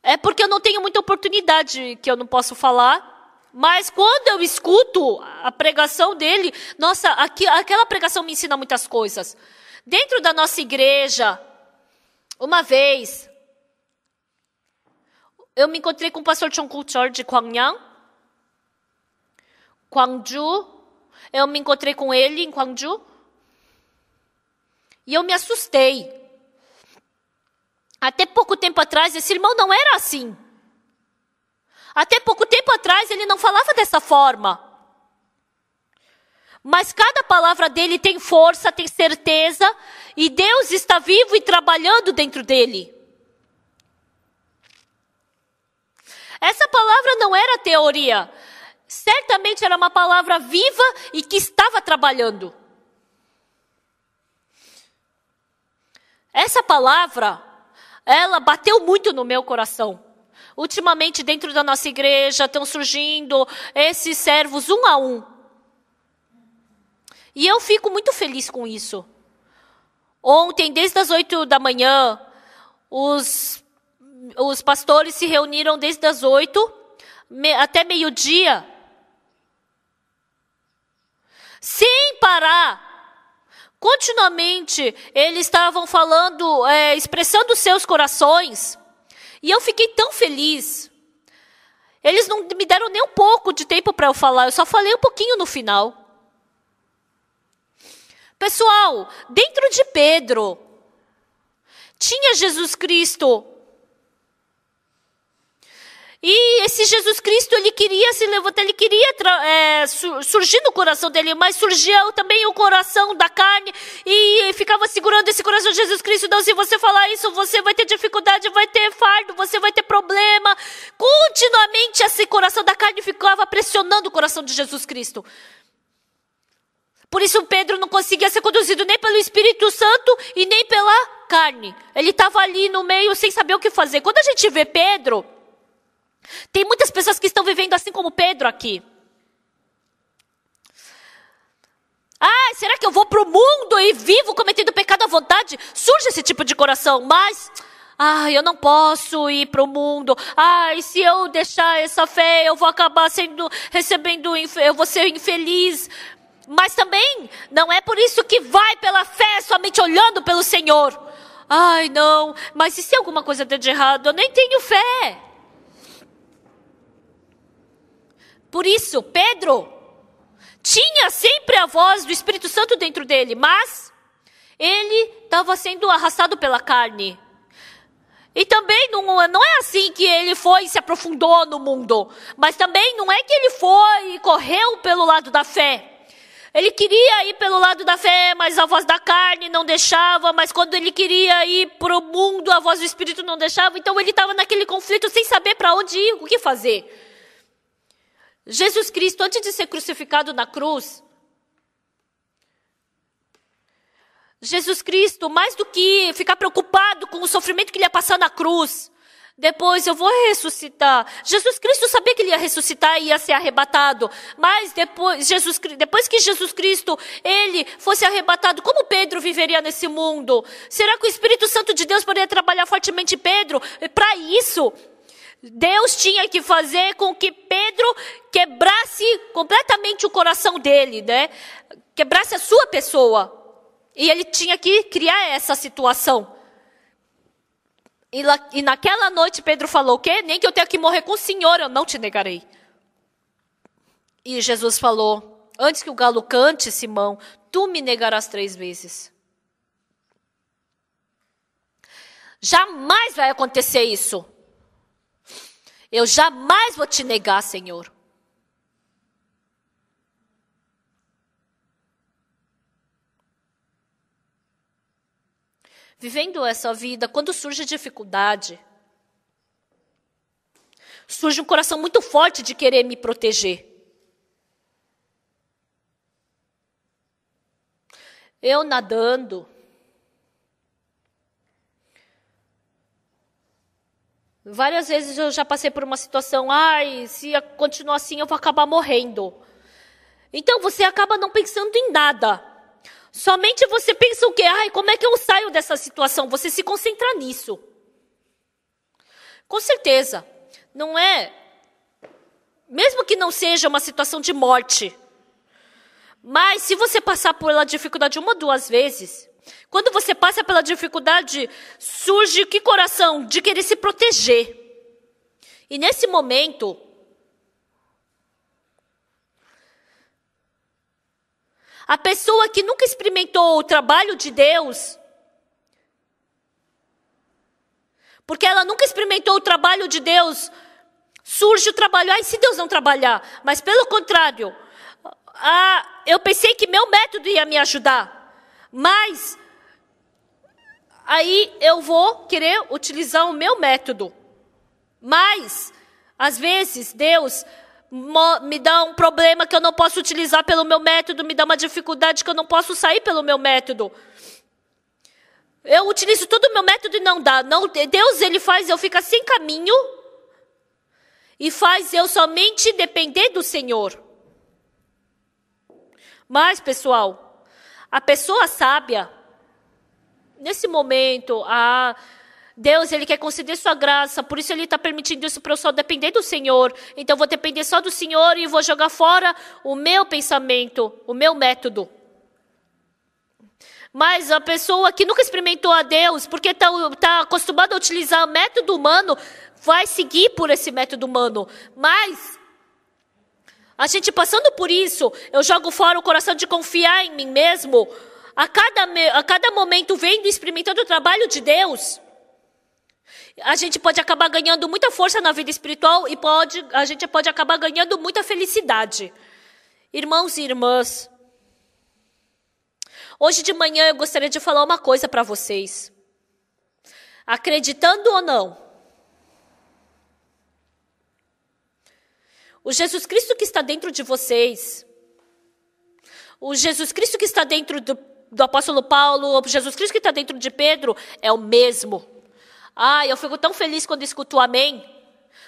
É porque eu não tenho muita oportunidade que eu não posso falar. Mas quando eu escuto a pregação dele, nossa, aquela pregação me ensina muitas coisas. Dentro da nossa igreja, uma vez, eu me encontrei com o pastor Chong Kuk-chol de Gwangyang, Gwangju. Eu me encontrei com ele em Gwangju. E eu me assustei. Até pouco tempo atrás, esse irmão não era assim. Até pouco tempo atrás, ele não falava dessa forma. Mas cada palavra dele tem força, tem certeza, e Deus está vivo e trabalhando dentro dele. Essa palavra não era teoria. Certamente era uma palavra viva e que estava trabalhando. Essa palavra, ela bateu muito no meu coração. Ultimamente, dentro da nossa igreja, estão surgindo esses servos um a um. E eu fico muito feliz com isso. Ontem, desde as 8 da manhã, os pastores se reuniram desde as 8 até meio-dia. Sem parar. Continuamente, eles estavam falando, expressando seus corações. E eu fiquei tão feliz. Eles não me deram nem um pouco de tempo para eu falar. Eu só falei um pouquinho no final. Pessoal, dentro de Pedro, tinha Jesus Cristo. E esse Jesus Cristo, ele queria se levantar, ele queria surgir no coração dele, mas surgia também o coração da carne e ficava segurando esse coração de Jesus Cristo. Então, se você falar isso, você vai ter dificuldade, vai ter fardo, você vai ter problema. Continuamente, esse coração da carne ficava pressionando o coração de Jesus Cristo. Por isso, Pedro não conseguia ser conduzido nem pelo Espírito Santo e nem pela carne. Ele estava ali no meio sem saber o que fazer. Quando a gente vê Pedro, tem muitas pessoas que estão vivendo assim como Pedro aqui. Será que eu vou para o mundo e vivo cometendo pecado à vontade? Surge esse tipo de coração, mas eu não posso ir para o mundo. E se eu deixar essa fé, eu vou acabar eu vou ser infeliz. Mas também não é por isso que vai pela fé, somente olhando pelo Senhor. Não, mas e se alguma coisa der de errado? Eu nem tenho fé. Por isso, Pedro tinha sempre a voz do Espírito Santo dentro dele, mas ele estava sendo arrastado pela carne. E também não é assim que ele foi e se aprofundou no mundo. Mas também não é que ele foi e correu pelo lado da fé. Ele queria ir pelo lado da fé, mas a voz da carne não deixava. Mas quando ele queria ir para o mundo, a voz do Espírito não deixava. Então ele estava naquele conflito sem saber para onde ir, o que fazer. Jesus Cristo, antes de ser crucificado na cruz, Jesus Cristo, mais do que ficar preocupado com o sofrimento que ele ia passar na cruz, depois eu vou ressuscitar. Jesus Cristo sabia que ele ia ressuscitar e ia ser arrebatado. Mas depois que Jesus Cristo, ele fosse arrebatado, como Pedro viveria nesse mundo? Será que o Espírito Santo de Deus poderia trabalhar fortemente em Pedro? Para isso, Deus tinha que fazer com que Pedro quebrasse completamente o coração dele, né? Quebrasse a sua pessoa. E ele tinha que criar essa situação. E naquela noite Pedro falou o quê? Nem que eu tenha que morrer com o Senhor, eu não te negarei. E Jesus falou, antes que o galo cante, Simão, tu me negarás 3 vezes. Jamais vai acontecer isso. Eu jamais vou te negar, Senhor. Vivendo essa vida, quando surge dificuldade, surge um coração muito forte de querer me proteger. Eu nadando, várias vezes eu já passei por uma situação, se continuar assim eu vou acabar morrendo. Então você acaba não pensando em nada. Somente você pensa o quê? Como é que eu saio dessa situação? Você se concentra nisso. Com certeza, não é? Mesmo que não seja uma situação de morte. Mas se você passar pela dificuldade 1 ou 2 vezes, quando você passa pela dificuldade, surge que coração? De querer se proteger. E nesse momento, a pessoa que nunca experimentou o trabalho de Deus, porque ela nunca experimentou o trabalho de Deus, surge o trabalho, se Deus não trabalhar, mas pelo contrário, eu pensei que meu método ia me ajudar, mas aí eu vou querer utilizar o meu método. Mas, às vezes, Deus me dá um problema que eu não posso utilizar pelo meu método, me dá uma dificuldade que eu não posso sair pelo meu método. Eu utilizo todo o meu método e não dá. Não, Deus, ele faz eu ficar sem caminho e faz eu somente depender do Senhor. Mas, pessoal, a pessoa sábia, nesse momento, Deus, ele quer conceder sua graça, por isso ele está permitindo isso para eu só depender do Senhor. Então eu vou depender só do Senhor e vou jogar fora o meu pensamento, o meu método. Mas a pessoa que nunca experimentou a Deus, porque está acostumada a utilizar o método humano, vai seguir por esse método humano. Mas a gente passando por isso, eu jogo fora o coração de confiar em mim mesmo. A cada momento vendo e experimentando o trabalho de Deus, a gente pode acabar ganhando muita força na vida espiritual e a gente pode acabar ganhando muita felicidade. Irmãos e irmãs, hoje de manhã eu gostaria de falar uma coisa para vocês. Acreditando ou não, o Jesus Cristo que está dentro de vocês, o Jesus Cristo que está dentro do apóstolo Paulo, o Jesus Cristo que está dentro de Pedro, é o mesmo. Eu fico tão feliz quando escuto o amém.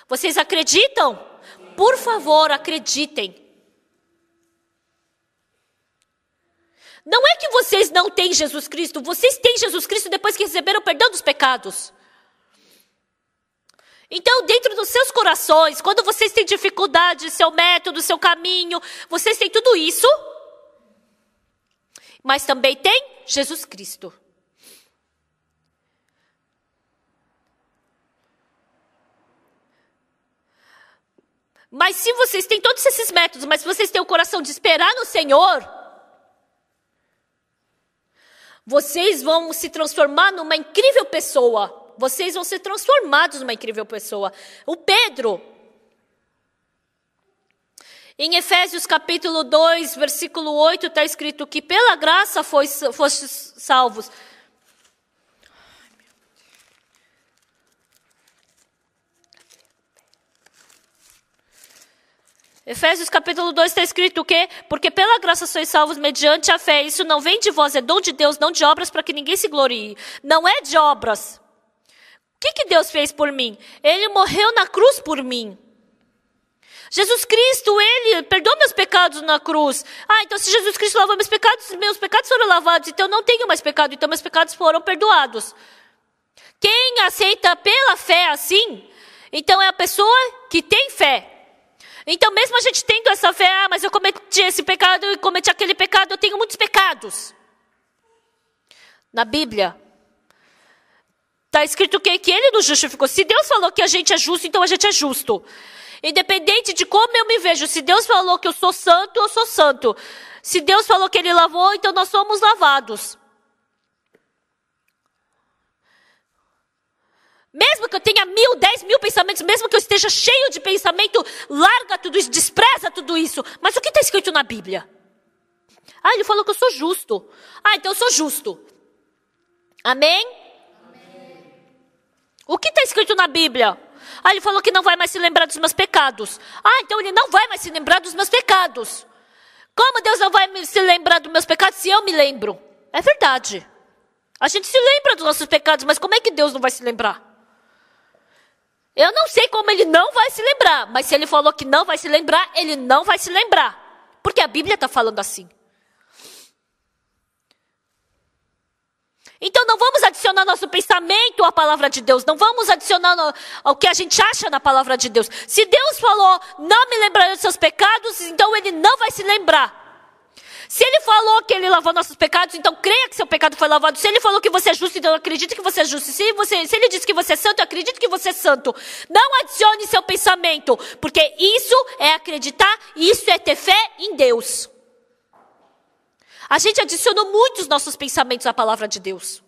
Vocês acreditam? Por favor, acreditem. Não é que vocês não têm Jesus Cristo, vocês têm Jesus Cristo depois que receberam o perdão dos pecados. Então, dentro dos seus corações, quando vocês têm dificuldade, seu método, seu caminho, vocês têm tudo isso, mas também tem Jesus Cristo. Mas se vocês têm todos esses métodos, mas se vocês têm o coração de esperar no Senhor, vocês vão se transformar numa incrível pessoa. Vocês vão ser transformados numa incrível pessoa. O Pedro, em Efésios capítulo 2, versículo 8, está escrito que pela graça foste salvos. Efésios capítulo 2 está escrito o quê? Porque pela graça sois salvos mediante a fé. Isso não vem de vós, é dom de Deus, não de obras para que ninguém se glorie. Não é de obras. O que Deus fez por mim? Ele morreu na cruz por mim. Jesus Cristo, ele perdoou meus pecados na cruz. Então se Jesus Cristo lavou meus pecados foram lavados, então eu não tenho mais pecado, então meus pecados foram perdoados. Quem aceita pela fé assim, Então é a pessoa que tem fé. Então mesmo a gente tendo essa fé, mas eu cometi esse pecado e cometi aquele pecado, eu tenho muitos pecados. Na Bíblia, está escrito que ele nos justificou. Se Deus falou que a gente é justo, então a gente é justo. Independente de como eu me vejo, se Deus falou que eu sou santo. Se Deus falou que Ele lavou, então nós somos lavados. Mesmo que eu tenha 1000, 10.000 pensamentos, mesmo que eu esteja cheio de pensamento, larga tudo isso, despreza tudo isso. Mas o que está escrito na Bíblia? Ele falou que eu sou justo. Então eu sou justo. Amém? O que está escrito na Bíblia? Ele falou que não vai mais se lembrar dos meus pecados. Então Ele não vai mais se lembrar dos meus pecados. Como Deus não vai se lembrar dos meus pecados se eu me lembro? É verdade. A gente se lembra dos nossos pecados, mas como é que Deus não vai se lembrar? Eu não sei como Ele não vai se lembrar, mas se Ele falou que não vai se lembrar, Ele não vai se lembrar. Porque a Bíblia está falando assim. Então não vamos adicionar nosso pensamento à palavra de Deus. Não vamos adicionar ao que a gente acha na palavra de Deus. Se Deus falou, não me lembrarei dos seus pecados, então Ele não vai se lembrar. Se Ele falou que Ele lavou nossos pecados, então creia que seu pecado foi lavado. Se Ele falou que você é justo, então acredite que você é justo. Se Ele disse que você é santo, acredite que você é santo. Não adicione seu pensamento, porque isso é acreditar, isso é ter fé em Deus. A gente adicionou muitos nossos pensamentos à palavra de Deus.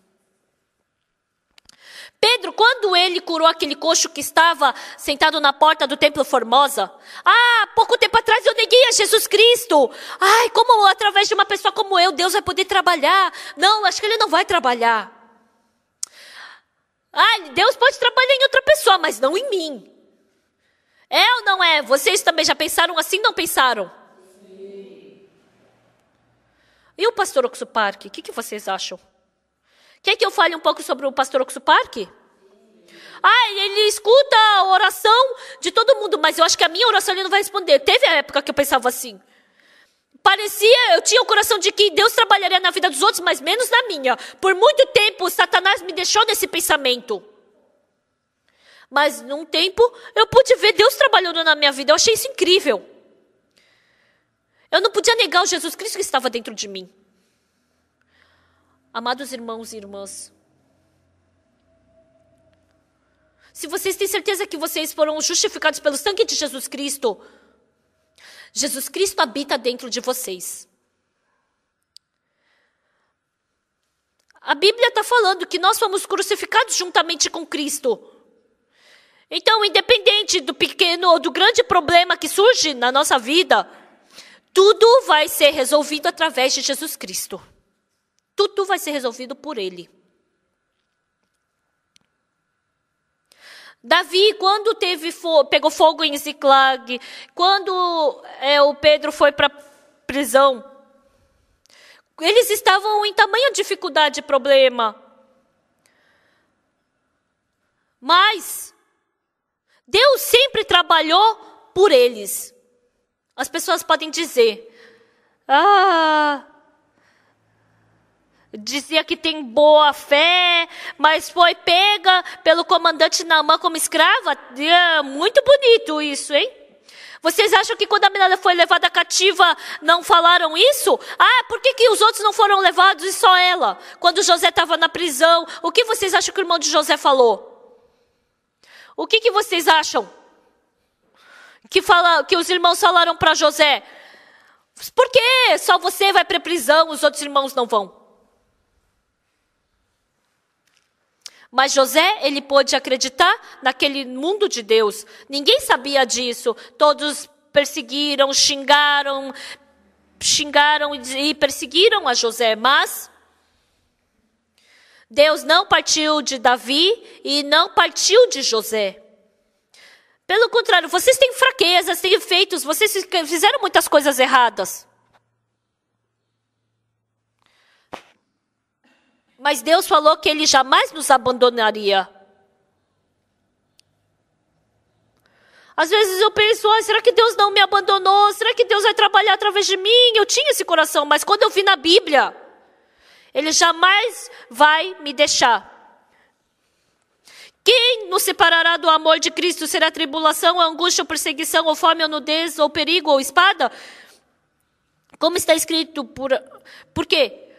Pedro, quando ele curou aquele coxo que estava sentado na porta do Templo Formosa, pouco tempo atrás eu neguei a Jesus Cristo. Como através de uma pessoa como eu, Deus vai poder trabalhar? Não, acho que Ele não vai trabalhar. Deus pode trabalhar em outra pessoa, mas não em mim. É ou não é? Vocês também já pensaram assim, não pensaram? E o pastor Oxo Park? O que vocês acham? Quer que eu fale um pouco sobre o pastor Oxo Park? Ele escuta a oração de todo mundo, mas eu acho que a minha oração Ele não vai responder. Teve a época que eu pensava assim. Eu tinha o coração de que Deus trabalharia na vida dos outros, mas menos na minha. Por muito tempo, Satanás me deixou nesse pensamento. Mas num tempo, eu pude ver Deus trabalhando na minha vida. Eu achei isso incrível. Eu não podia negar o Jesus Cristo que estava dentro de mim. Amados irmãos e irmãs, se vocês têm certeza que vocês foram justificados pelo sangue de Jesus Cristo habita dentro de vocês. A Bíblia está falando que nós fomos crucificados juntamente com Cristo. Então, independente do pequeno ou do grande problema que surge na nossa vida, tudo vai ser resolvido através de Jesus Cristo. Tudo vai ser resolvido por Ele. Davi, quando pegou fogo em Ziclag, quando o Pedro foi para a prisão, eles estavam em tamanha dificuldade e problema. Mas Deus sempre trabalhou por eles. As pessoas podem dizer, dizia que tem boa fé, mas foi pega pelo comandante Naamã como escrava. Muito bonito isso, hein? Vocês acham que quando a menina foi levada cativa, não falaram isso? Por que os outros não foram levados e só ela? Quando José estava na prisão, o que vocês acham que o irmão de José falou? O que vocês acham? Que os irmãos falaram para José? Por que só você vai para a prisão, os outros irmãos não vão? Mas José, ele pôde acreditar naquele mundo de Deus. Ninguém sabia disso. Todos perseguiram, xingaram e perseguiram a José. Mas Deus não partiu de Davi e não partiu de José. Pelo contrário, vocês têm fraquezas, têm defeitos, vocês fizeram muitas coisas erradas. Mas Deus falou que Ele jamais nos abandonaria. Às vezes eu penso, será que Deus não me abandonou? Será que Deus vai trabalhar através de mim? Eu tinha esse coração, mas quando eu vi na Bíblia, Ele jamais vai me deixar. Quem nos separará do amor de Cristo? Será tribulação, angústia, ou perseguição, ou fome, ou nudez, ou perigo, ou espada? Como está escrito, por quê?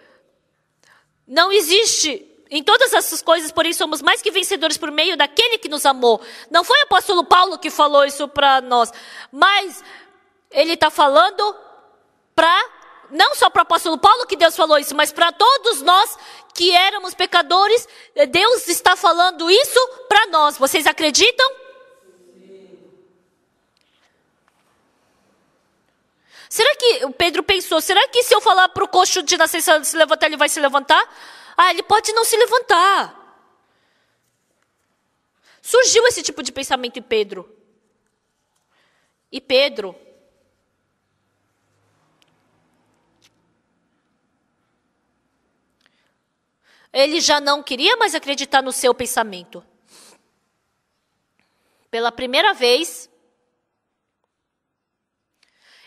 Não existe. Em todas essas coisas, porém, somos mais que vencedores por meio daquele que nos amou. Não foi o apóstolo Paulo que falou isso para nós, mas ele está falando não só para o apóstolo Paulo que Deus falou isso, mas para todos nós que éramos pecadores, Deus está falando isso para nós. Vocês acreditam? Será que o Pedro pensou, será que se eu falar para o coxo de nascença se levantar, ele vai se levantar? Ah, ele pode não se levantar. Surgiu esse tipo de pensamento em Pedro. E Pedro, ele já não queria mais acreditar no seu pensamento. Pela primeira vez,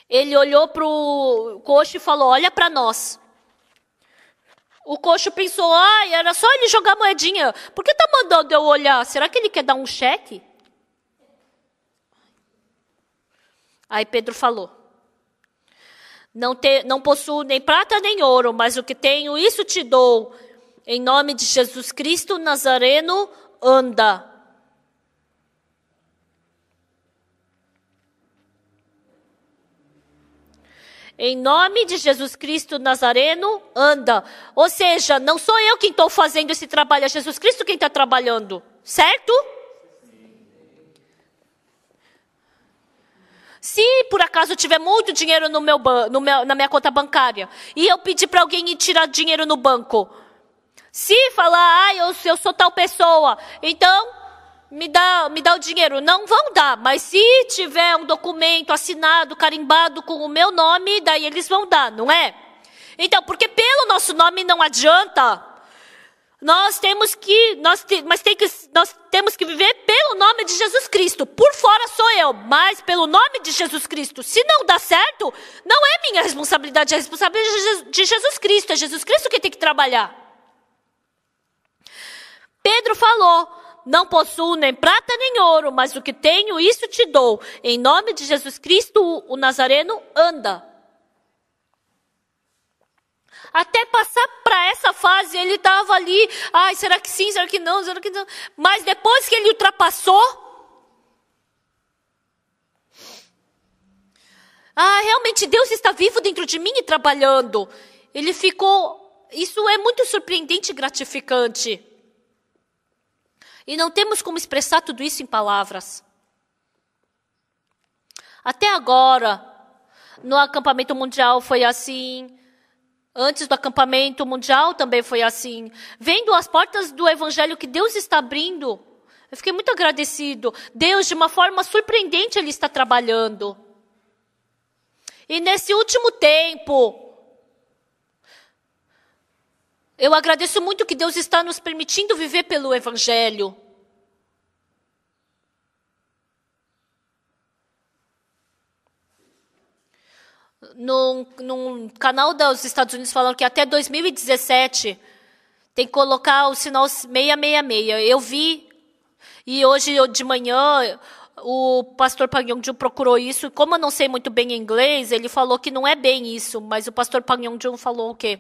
ele olhou para o coxo e falou, olha para nós. O coxo pensou, era só ele jogar moedinha. Por que está mandando eu olhar? Será que ele quer dar um cheque? Aí Pedro falou, não possuo nem prata nem ouro, mas o que tenho, isso te dou. Em nome de Jesus Cristo Nazareno, anda. Em nome de Jesus Cristo Nazareno, anda. Ou seja, não sou eu quem estou fazendo esse trabalho, é Jesus Cristo quem está trabalhando. Certo? Se por acaso tiver muito dinheiro na minha conta bancária, e eu pedir para alguém ir tirar dinheiro no banco, se falar, eu sou tal pessoa, então me dá o dinheiro. Não vão dar, mas se tiver um documento assinado, carimbado com o meu nome, daí eles vão dar, não é? Então, porque pelo nosso nome não adianta. Nós temos que viver pelo nome de Jesus Cristo. Por fora sou eu, mas pelo nome de Jesus Cristo. Se não dá certo, não é minha responsabilidade, é a responsabilidade de Jesus Cristo. É Jesus Cristo que tem que trabalhar. Pedro falou, não possuo nem prata nem ouro, mas o que tenho, isso te dou. Em nome de Jesus Cristo, o Nazareno, anda. Até passar para essa fase, ele estava ali, será que sim, será que não, será que não? Mas depois que ele ultrapassou, realmente Deus está vivo dentro de mim e trabalhando. Ele ficou, isso é muito surpreendente e gratificante. E não temos como expressar tudo isso em palavras. Até agora, no acampamento mundial foi assim. Antes do acampamento mundial também foi assim. Vendo as portas do evangelho que Deus está abrindo, eu fiquei muito agradecido. Deus, de uma forma surpreendente, Ele está trabalhando. E nesse último tempo, eu agradeço muito que Deus está nos permitindo viver pelo evangelho. Num canal dos Estados Unidos falaram que até 2017 tem que colocar o sinal 666. Eu vi, e hoje de manhã o pastor Pan Yong-jun procurou isso. Como eu não sei muito bem inglês, ele falou que não é bem isso, mas o pastor Pan Yong-jun falou o quê?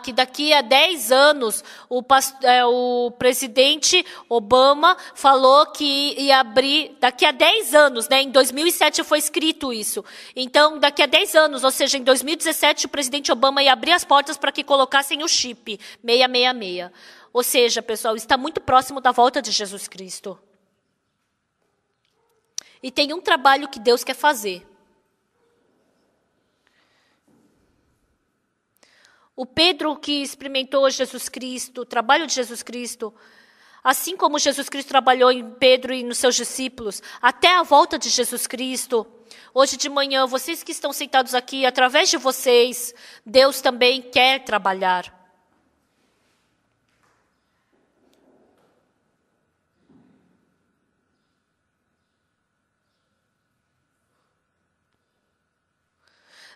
Que daqui a 10 anos o presidente Obama falou que ia abrir, daqui a 10 anos, né? Em 2007 foi escrito isso. Então, daqui a 10 anos, ou seja, em 2017, o presidente Obama ia abrir as portas para que colocassem o chip 666. Ou seja, pessoal, está muito próximo da volta de Jesus Cristo. E tem um trabalho que Deus quer fazer. O Pedro que experimentou Jesus Cristo, o trabalho de Jesus Cristo, assim como Jesus Cristo trabalhou em Pedro e nos seus discípulos, até a volta de Jesus Cristo, hoje de manhã, vocês que estão sentados aqui, através de vocês, Deus também quer trabalhar.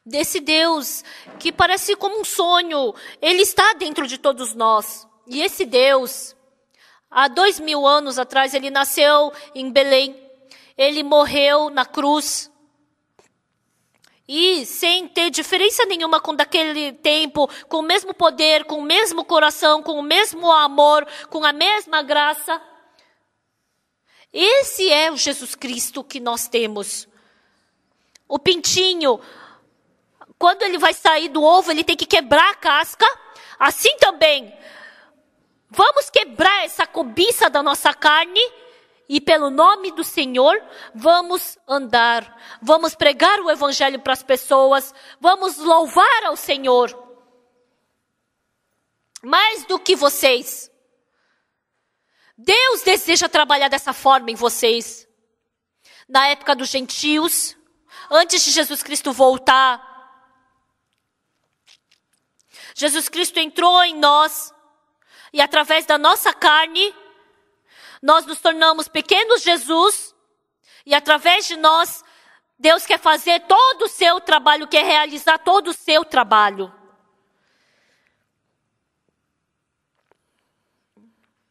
desse Deus que parece como um sonho. Ele está dentro de todos nós. E esse Deus, há 2000 anos atrás, ele nasceu em Belém. Ele morreu na cruz. E sem ter diferença nenhuma com daquele tempo, com o mesmo poder, com o mesmo coração, com o mesmo amor, com a mesma graça. Esse é o Jesus Cristo que nós temos. O pintinho, quando ele vai sair do ovo, ele tem que quebrar a casca. Assim também, vamos quebrar essa cobiça da nossa carne e pelo nome do Senhor, vamos andar. Vamos pregar o evangelho para as pessoas. Vamos louvar ao Senhor. Mais do que vocês. Deus deseja trabalhar dessa forma em vocês. Na época dos gentios, antes de Jesus Cristo voltar, Jesus Cristo entrou em nós e através da nossa carne, nós nos tornamos pequenos Jesus e através de nós, Deus quer fazer todo o seu trabalho, quer realizar todo o seu trabalho.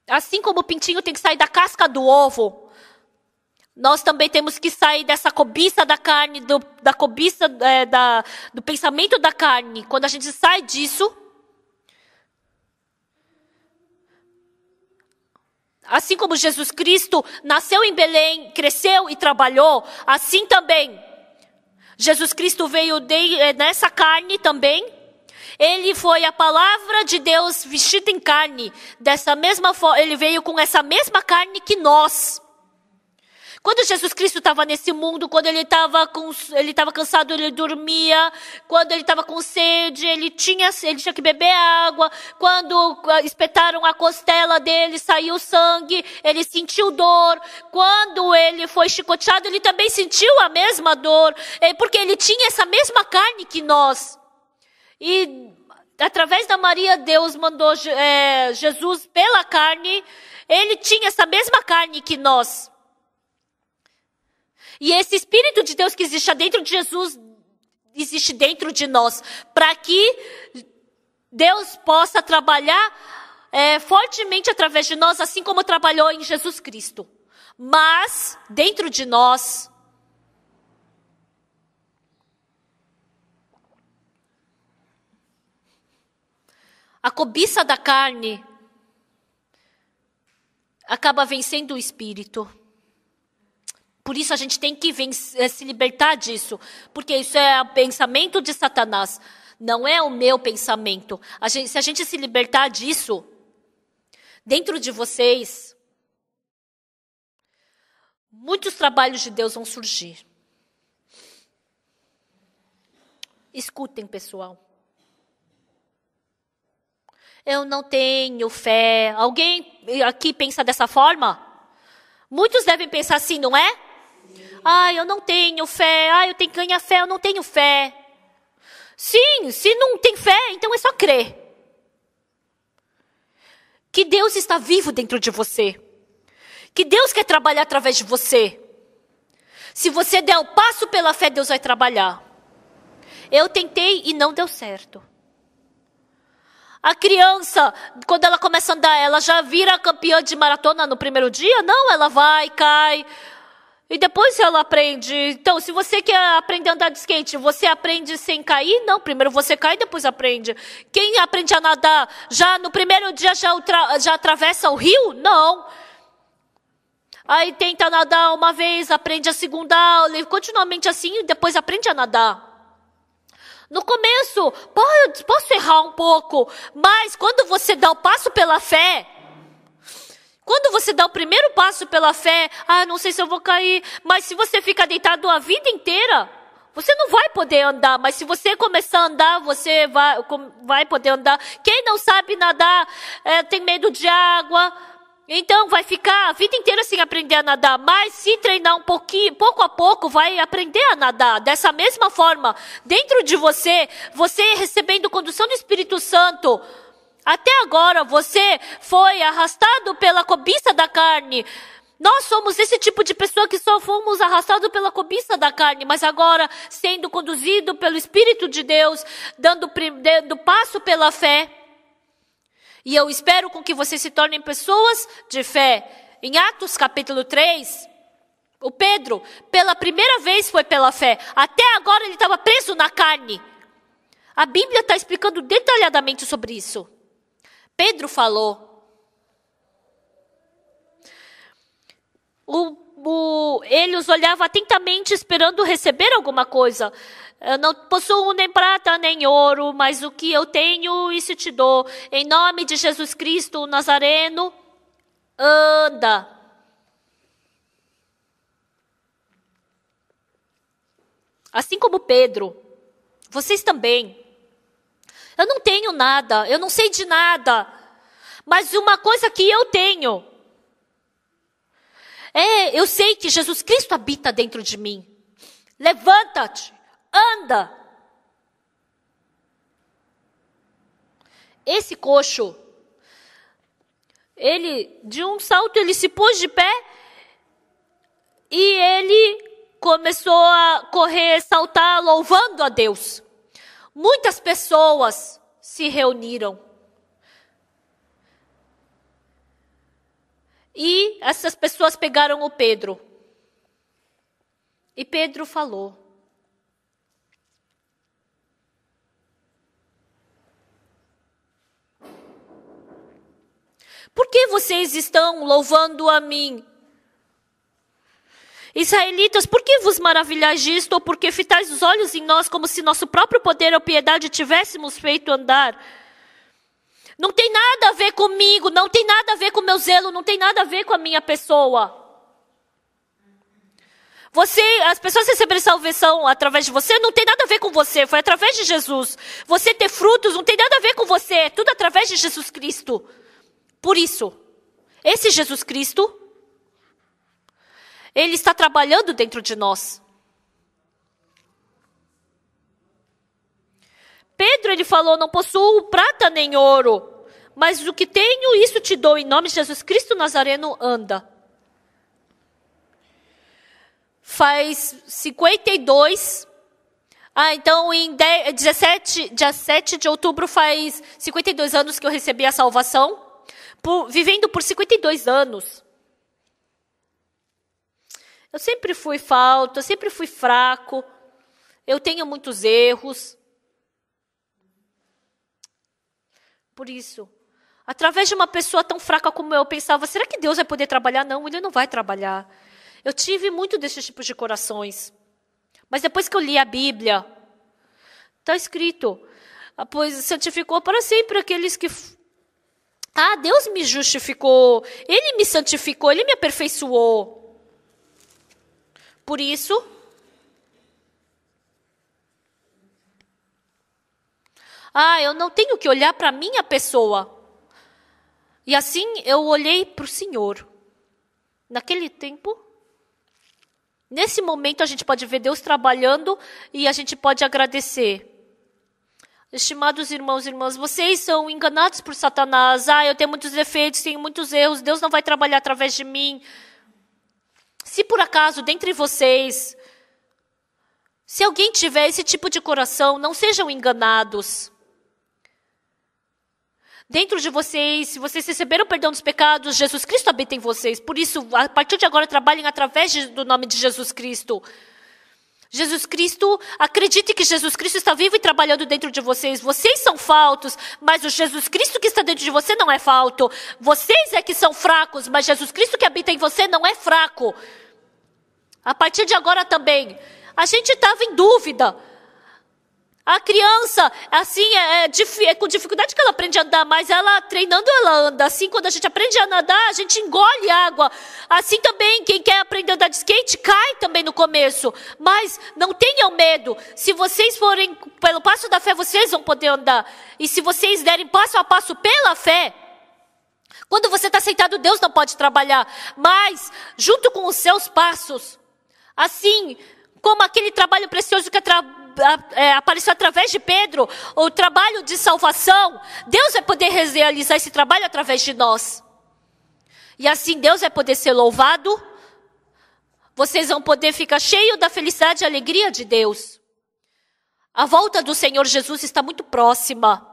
Assim como o pintinho tem que sair da casca do ovo, nós também temos que sair dessa cobiça da carne, da cobiça do pensamento da carne. Quando a gente sai disso, assim como Jesus Cristo nasceu em Belém, cresceu e trabalhou, assim também Jesus Cristo veio nessa carne também. Ele foi a palavra de Deus vestida em carne. Dessa mesma forma, ele veio com essa mesma carne que nós. Quando Jesus Cristo estava nesse mundo, quando ele estava cansado, ele dormia. Quando ele estava com sede, ele tinha que beber água. Quando espetaram a costela dele, saiu sangue, ele sentiu dor. Quando ele foi chicoteado, ele também sentiu a mesma dor, porque ele tinha essa mesma carne que nós. E através da Maria, Deus mandou Jesus pela carne. Ele tinha essa mesma carne que nós. E esse Espírito de Deus que existe dentro de Jesus, existe dentro de nós. Para que Deus possa trabalhar fortemente através de nós, assim como trabalhou em Jesus Cristo. Mas, dentro de nós, a cobiça da carne acaba vencendo o Espírito. Por isso a gente tem que se libertar disso. Porque isso é o pensamento de Satanás. Não é o meu pensamento. Se a gente se libertar disso, dentro de vocês, muitos trabalhos de Deus vão surgir. Escutem, pessoal. Eu não tenho fé. Alguém aqui pensa dessa forma? Muitos devem pensar assim, não é? Eu não tenho fé. Eu tenho que ganhar fé, eu não tenho fé. Sim, se não tem fé, então é só crer. Que Deus está vivo dentro de você. Que Deus quer trabalhar através de você. Se você der o passo pela fé, Deus vai trabalhar. Eu tentei e não deu certo. A criança, quando ela começa a andar, ela já vira campeã de maratona no primeiro dia? Não, ela vai, cai. E depois ela aprende. Então, se você quer aprender a andar de skate, você aprende sem cair? Não, primeiro você cai e depois aprende. Quem aprende a nadar, já no primeiro dia já atravessa o rio? Não. Aí tenta nadar uma vez, aprende a segunda aula, e continuamente assim, e depois aprende a nadar. No começo, posso errar um pouco, mas quando você dá o passo pela fé, quando você dá o primeiro passo pela fé, não sei se eu vou cair, mas se você ficar deitado a vida inteira, você não vai poder andar, mas se você começar a andar, você vai poder andar. Quem não sabe nadar, tem medo de água, então vai ficar a vida inteira sem aprender a nadar, mas se treinar um pouquinho, pouco a pouco, vai aprender a nadar. Dessa mesma forma, dentro de você recebendo condução do Espírito Santo, até agora você foi arrastado pela cobiça da carne, Nós somos esse tipo de pessoa que só fomos arrastados pela cobiça da carne, mas agora sendo conduzido pelo Espírito de Deus, dando passo pela fé. E eu espero com que vocês se tornem pessoas de fé. Em Atos capítulo 3, o Pedro, pela primeira vez foi pela fé. Até agora ele estava preso na carne. A Bíblia está explicando detalhadamente sobre isso. Pedro falou. Ele os olhava atentamente esperando receber alguma coisa. Eu não possuo nem prata nem ouro, mas o que eu tenho, isso te dou. Em nome de Jesus Cristo, o Nazareno, anda. Assim como Pedro, vocês também. Eu não tenho nada, eu não sei de nada. Mas uma coisa que eu tenho, eu sei que Jesus Cristo habita dentro de mim. Levanta-te, anda. Esse coxo, de um salto, ele se pôs de pé e ele começou a correr, saltar, louvando a Deus. Muitas pessoas se reuniram. E essas pessoas pegaram o Pedro. E Pedro falou. Por que vocês estão louvando a mim? Israelitas, por que vos maravilhais disto, ou porque fitais os olhos em nós, como se nosso próprio poder ou piedade tivéssemos feito andar? Não tem nada a ver comigo, não tem nada a ver com o meu zelo, não tem nada a ver com a minha pessoa. As pessoas receberem salvação através de você, não tem nada a ver com você, foi através de Jesus. Você ter frutos não tem nada a ver com você, é tudo através de Jesus Cristo. Por isso, esse Jesus Cristo, Ele está trabalhando dentro de nós. Pedro, ele falou, não possuo prata nem ouro, mas o que tenho, isso te dou, em nome de Jesus Cristo Nazareno, anda. Faz 52, então dia 7 de outubro faz 52 anos que eu recebi a salvação, vivendo por 52 anos. Eu sempre fui falto, eu sempre fui fraco, eu tenho muitos erros. Por isso, através de uma pessoa tão fraca como eu pensava, será que Deus vai poder trabalhar? Não, Ele não vai trabalhar. Eu tive muito desses tipos de corações. Mas depois que eu li a Bíblia, está escrito, pois santificou para sempre aqueles que... Deus me justificou, Ele me santificou, Ele me aperfeiçoou. Por isso, eu não tenho que olhar para a minha pessoa. E assim eu olhei para o Senhor. Naquele tempo, nesse momento a gente pode ver Deus trabalhando e a gente pode agradecer. Estimados irmãos e irmãs, vocês são enganados por Satanás. Eu tenho muitos defeitos, tenho muitos erros, Deus não vai trabalhar através de mim. Se por acaso, dentre vocês, se alguém tiver esse tipo de coração, não sejam enganados. Dentro de vocês, se vocês receberam o perdão dos pecados, Jesus Cristo habita em vocês. Por isso, a partir de agora, trabalhem através do nome de Jesus Cristo. Jesus Cristo, acredite que Jesus Cristo está vivo e trabalhando dentro de vocês. Vocês são faltos, mas o Jesus Cristo que está dentro de você não é falto. Vocês é que são fracos, mas Jesus Cristo que habita em você não é fraco. A partir de agora também, a gente estava em dúvida. A criança, assim, é com dificuldade que ela aprende a andar, mas ela treinando, ela anda. Assim, quando a gente aprende a nadar, a gente engole água. Assim também, quem quer aprender a andar de skate, cai também no começo. Mas não tenham medo. Se vocês forem pelo passo da fé, vocês vão poder andar. E se vocês derem passo a passo pela fé, quando você está sentado, Deus não pode trabalhar. Mas, junto com os seus passos, assim como aquele trabalho precioso que apareceu através de Pedro, o trabalho de salvação, Deus vai poder realizar esse trabalho através de nós. E assim Deus vai poder ser louvado. Vocês vão poder ficar cheios da felicidade e alegria de Deus. A volta do Senhor Jesus está muito próxima.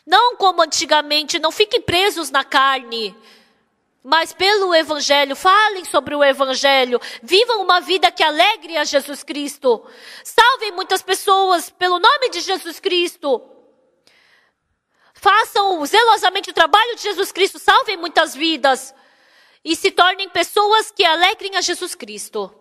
Não como antigamente, não fiquem presos na carne. Mas pelo Evangelho, falem sobre o Evangelho. Vivam uma vida que alegre a Jesus Cristo. Salvem muitas pessoas pelo nome de Jesus Cristo. Façam zelosamente o trabalho de Jesus Cristo. Salvem muitas vidas. E se tornem pessoas que alegrem a Jesus Cristo.